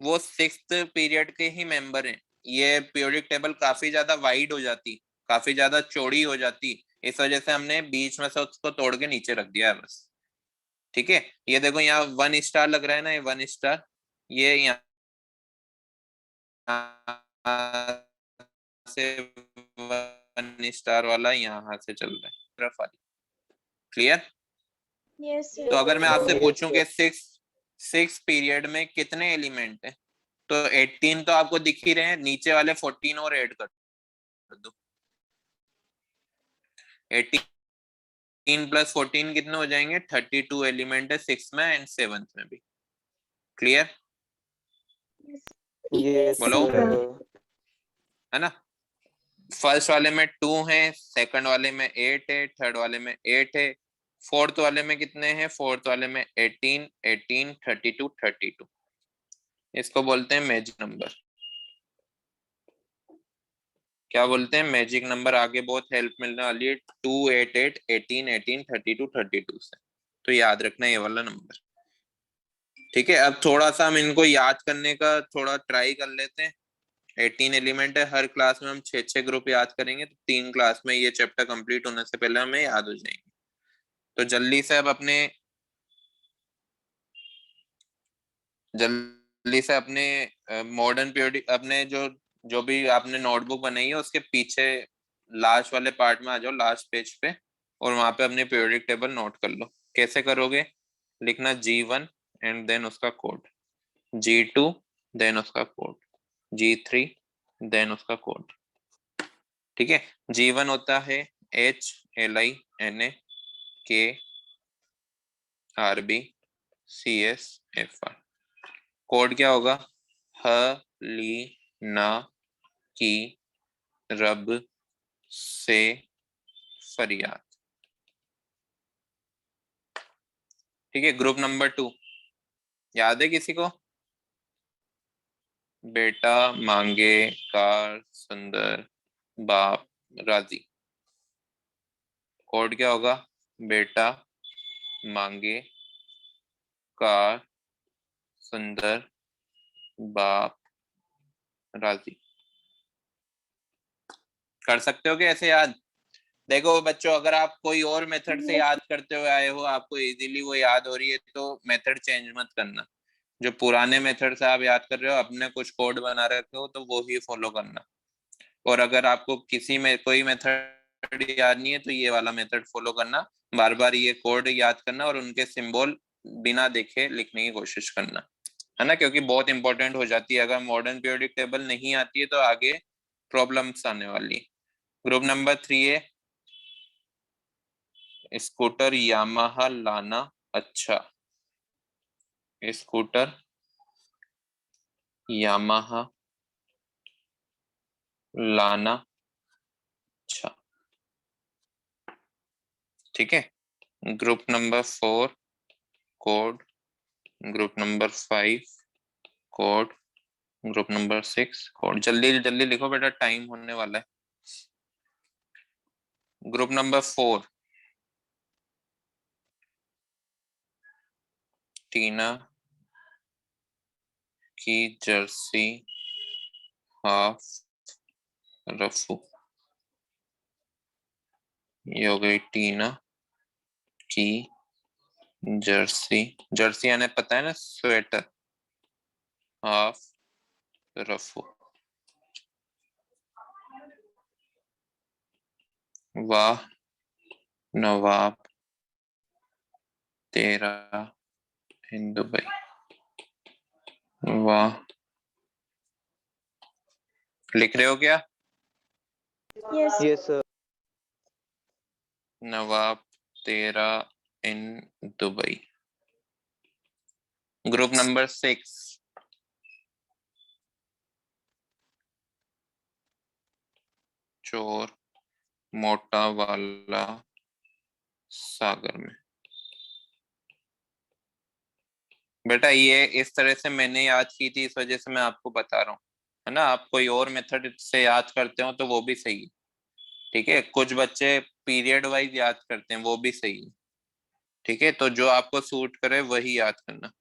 वो 6th पीरियड के ही मेंबर हैं। ये पीरियोडिक टेबल काफी ज्यादा वाइड हो जाती, काफी ज्यादा चौड़ी हो जाती, इस वजह से हमने बीच में से उसको तोड़ के नीचे रख दिया है बस। ठीक है, ये देखो यहाँ 1 स्टार लग रहा है ना, ये 1 स्टार, ये यहाँ से 1 स्टार वाला यहाँ से चल रहा है तरफ वाली। क्लियर? यस तो अगर मैं आपसे Yes, पूछूं sir. कि सिक्स पीरियड में कितने एलिमेंट है तो 18 तो आपको दिख ही रहे हैं, नीचे वाले 14 और ऐड कर दो। 18 + 14 कितने हो जाएंगे? 32 एलिमेंट है 6 में एंड 7th में भी। क्लियर? Yes, बोलो, sir. है ना? फर्स्ट वाले में 2 है, सेकंड वाले में 8 है, थर्ड वाले में 8 है, फोर्थ वाले में कितने हैं? फोर्थ वाले में 18 18 32 32। इसको बोलते हैं मैजिक नंबर। क्या बोलते हैं? Magic number. आगे बहुत हेल्प मिलने वाली है 2 8 8 18 18 32 32 से, तो याद रखना ये वाला नंबर। ठीक है, अब थोड़ा सा हम इनको याद करने का थोड़ा ट्राई कर लेते हैं। 18 एलिमेंट है, हर क्लास में हम 6 ग्रुप याद करेंगे तो 3 क्लास में ये चैप्टर कंप्लीट होने से पहले हमें याद हो जाएंगे। तो जल्दी से अपने मॉडर्न पीरियड अपने जो जो भी आपने नोटबुक बनाई है उसके पीछे लास्ट वाले पार्ट में आ जाओ, लास्ट पेज पे, और वहां पे अपने पीरियोडिक टेबल नोट कर लो। कैसे करोगे? लिखना G1 एंड देन उसका कोड, G2 देन उसका कोड, G3 देन उसका कोड। ठीक है, G1 होता है HLINKRBCSFR। कोड क्या होगा? ह ली ना की रब से फरियाद। ठीक है, ग्रुप नंबर 2 याद है किसी को? बेटा मांगे कार सुंदर बाप राजी। कोड क्या होगा? बेटा मांगे कार सुंदर बाप राजी। कर सकते हो क्या ऐसे याद? देखो बच्चों, अगर आप कोई और मेथड से याद करते हुए आए हो, आपको इजीली वो याद हो रही है तो मेथड चेंज मत करना। जो पुराने मेथड से आप याद कर रहे हो, अपने कुछ कोड बना रखे हो तो वो ही फॉलो करना। और अगर आपको किसी में कोई मेथड याद नहीं है तो ये वाला मेथड फॉलो करना, बार बार ये कोड याद करना और उनके सिंबल बिना देखे लिखने की कोशिश करना, है ना, क्योंकि बहुत इंपॉर्टेंट हो जाती है। अगर मॉडर्न पीरियोडिक टेबल नहीं आती है तो आगे प्रॉब्लम्स आने वाली। ग्रुप नंबर 3 है स्कूटर यामाहा लाना अच्छा। स्कूटर यामाहा लाना अच्छा, ठीक है। Group number 4 code, group number 5 code, group number 6 code. जल्दी जल्दी लिखो बेटा, टाइम होने वाला है। ग्रुप नंबर 4 टीना की जर्सी हाफ रफू। ये हो गई टीना की जर्सी, जर्सी यानी पता है ना, स्वेटर, हाफ रफू। वाह नवाब तेरा इन दुबई। वाह, लिख रहे हो क्या? Yes. Yes, sir. नवाब तेरा इन दुबई। ग्रुप नंबर 6 चोर मोटा वाला सागर में। बेटा ये इस तरह से मैंने याद की थी, इस वजह से मैं आपको बता रहा हूँ, है ना। आप कोई और मेथड से याद करते हो तो वो भी सही है, ठीक है। कुछ बच्चे पीरियड वाइज याद करते हैं, वो भी सही है, ठीक है। तो जो आपको सूट करे वही याद करना।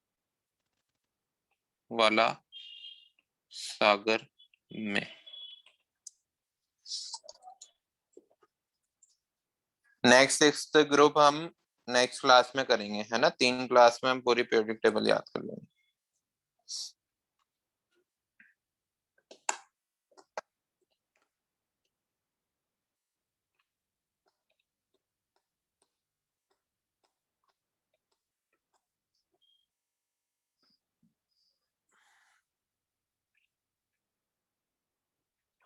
वाला सागर में। नेक्स्ट 6th ग्रुप हम नेक्स्ट क्लास में करेंगे, है ना। 3 क्लास में हम पूरी पीरियोडिक टेबल याद कर लेंगे।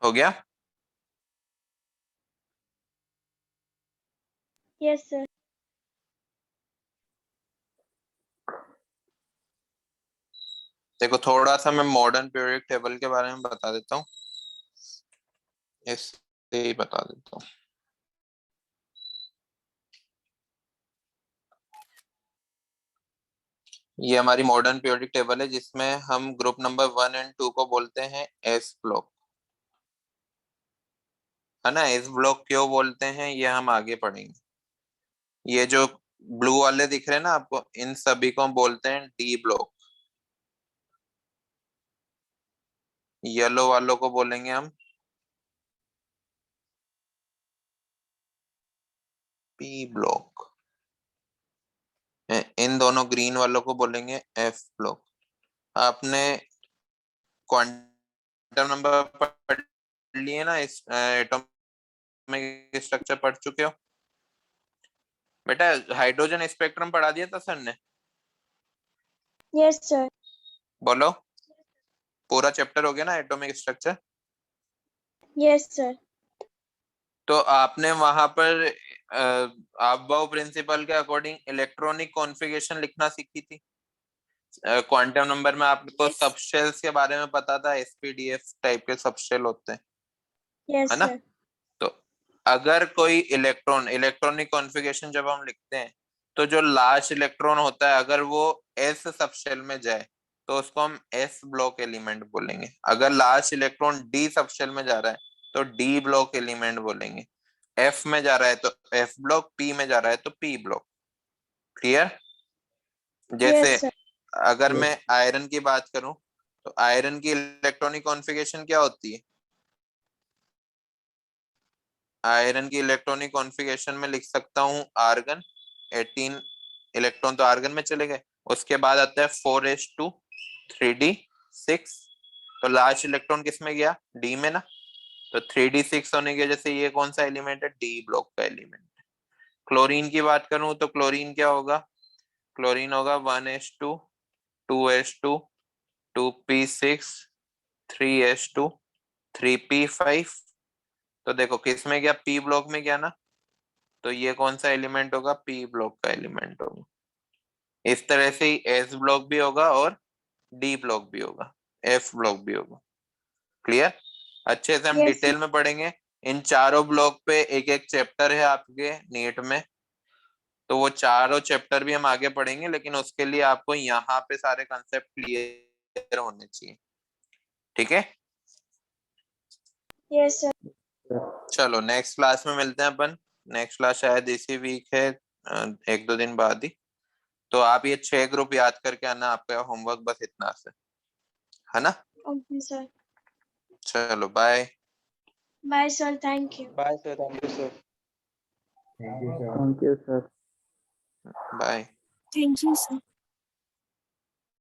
हो गया? Yes, sir. देखो थोड़ा सा मैं मॉडर्न पीरियोडिक टेबल के बारे में बता देता हूँ, इससे ही बता देता हूँ। ये हमारी मॉडर्न पीरियोडिक टेबल है जिसमें हम ग्रुप नंबर 1 और 2 को बोलते हैं एस ब्लॉक, है ना। एस ब्लॉक क्यों बोलते हैं ये हम आगे पढ़ेंगे। ये जो ब्लू वाले दिख रहे हैं ना आपको, इन सभी को हम बोलते हैं डी ब्लॉक। येलो वालों को बोलेंगे हम पी ब्लॉक। इन दोनों ग्रीन वालों को बोलेंगे एफ ब्लॉक। आपने क्वांटम नंबर पढ़ लिए ना, इस एटॉमिक स्ट्रक्चर पढ़ चुके हो बेटा। हाइड्रोजन स्पेक्ट्रम पढ़ा दिया था सर ने? Yes, sir. बोलो, पूरा चैप्टर हो गया ना एटॉमिक स्ट्रक्चर? Yes, sir. तो आपने वहां पर आपबाउ प्रिंसिपल के अकॉर्डिंग इलेक्ट्रॉनिक कॉन्फ़िगरेशन लिखना सीखी थी। क्वांटम नंबर में आपको Yes. सबशेल्स के बारे में पता था, एसपीडीएफ टाइप के सबशेल होते हैं, Yes, है ना। sir. तो अगर कोई इलेक्ट्रॉनिक कॉन्फ़िगरेशन जब हम लिखते हैं तो जो लास्ट इलेक्ट्रॉन होता है अगर वो एस सबशेल में जाए तो उसको हम एस ब्लॉक एलिमेंट बोलेंगे। अगर लास्ट इलेक्ट्रॉन डी सबशेल में जा रहा है तो डी ब्लॉक एलिमेंट बोलेंगे। एफ में जा रहा है तो एफ ब्लॉक, पी में जा रहा है तो पी ब्लॉक। क्लियर? जैसे Yes, sir. अगर Yes. मैं आयरन की बात करूं तो आयरन की इलेक्ट्रॉनिक कॉन्फ़िगरेशन क्या होती है? आयरन की इलेक्ट्रॉनिक कॉन्फ़िगरेशन में लिख सकता हूं आर्गन, 18 इलेक्ट्रॉन तो आर्गन में चले गए, उसके बाद आता है 4s2 3d6। तो लास्ट इलेक्ट्रॉन किस में गया? डी में ना। तो 3d6 होने की वजह से ये कौन सा एलिमेंट है? डी ब्लॉक का एलिमेंट है। क्लोरीन की बात करूं तो क्लोरीन क्या होगा? क्लोरीन होगा 1s2 2s2 2p6 3s2 3p5। तो देखो किस में गया? पी ब्लॉक में गया ना। तो ये कौन सा एलिमेंट होगा? पी ब्लॉक का एलिमेंट होगा। इस तरह से ही एस ब्लॉक भी होगा और डी ब्लॉक भी होगा, एफ ब्लॉक भी होगा। क्लियर? अच्छे से हम Yes, डिटेल में पढ़ेंगे। इन चारों ब्लॉक पे एक एक चैप्टर है आपके नीट में, तो वो चारों चैप्टर भी हम आगे पढ़ेंगे, लेकिन उसके लिए आपको यहाँ पे सारे कंसेप्ट क्लियर होने चाहिए। ठीक है? yes, sir. चलो नेक्स्ट क्लास में मिलते हैं अपन। नेक्स्ट क्लास शायद इसी वीक है, 1-2 दिन बाद ही। तो आप ये 6 ग्रुप याद करके आना, आपका होमवर्क बस इतना से, है ना? Okay, sir. चलो bye. Bye, sir. Thank you. Bye, sir. Thank you, sir. Thank you, sir. Thank you, sir. Bye. Thank you, sir.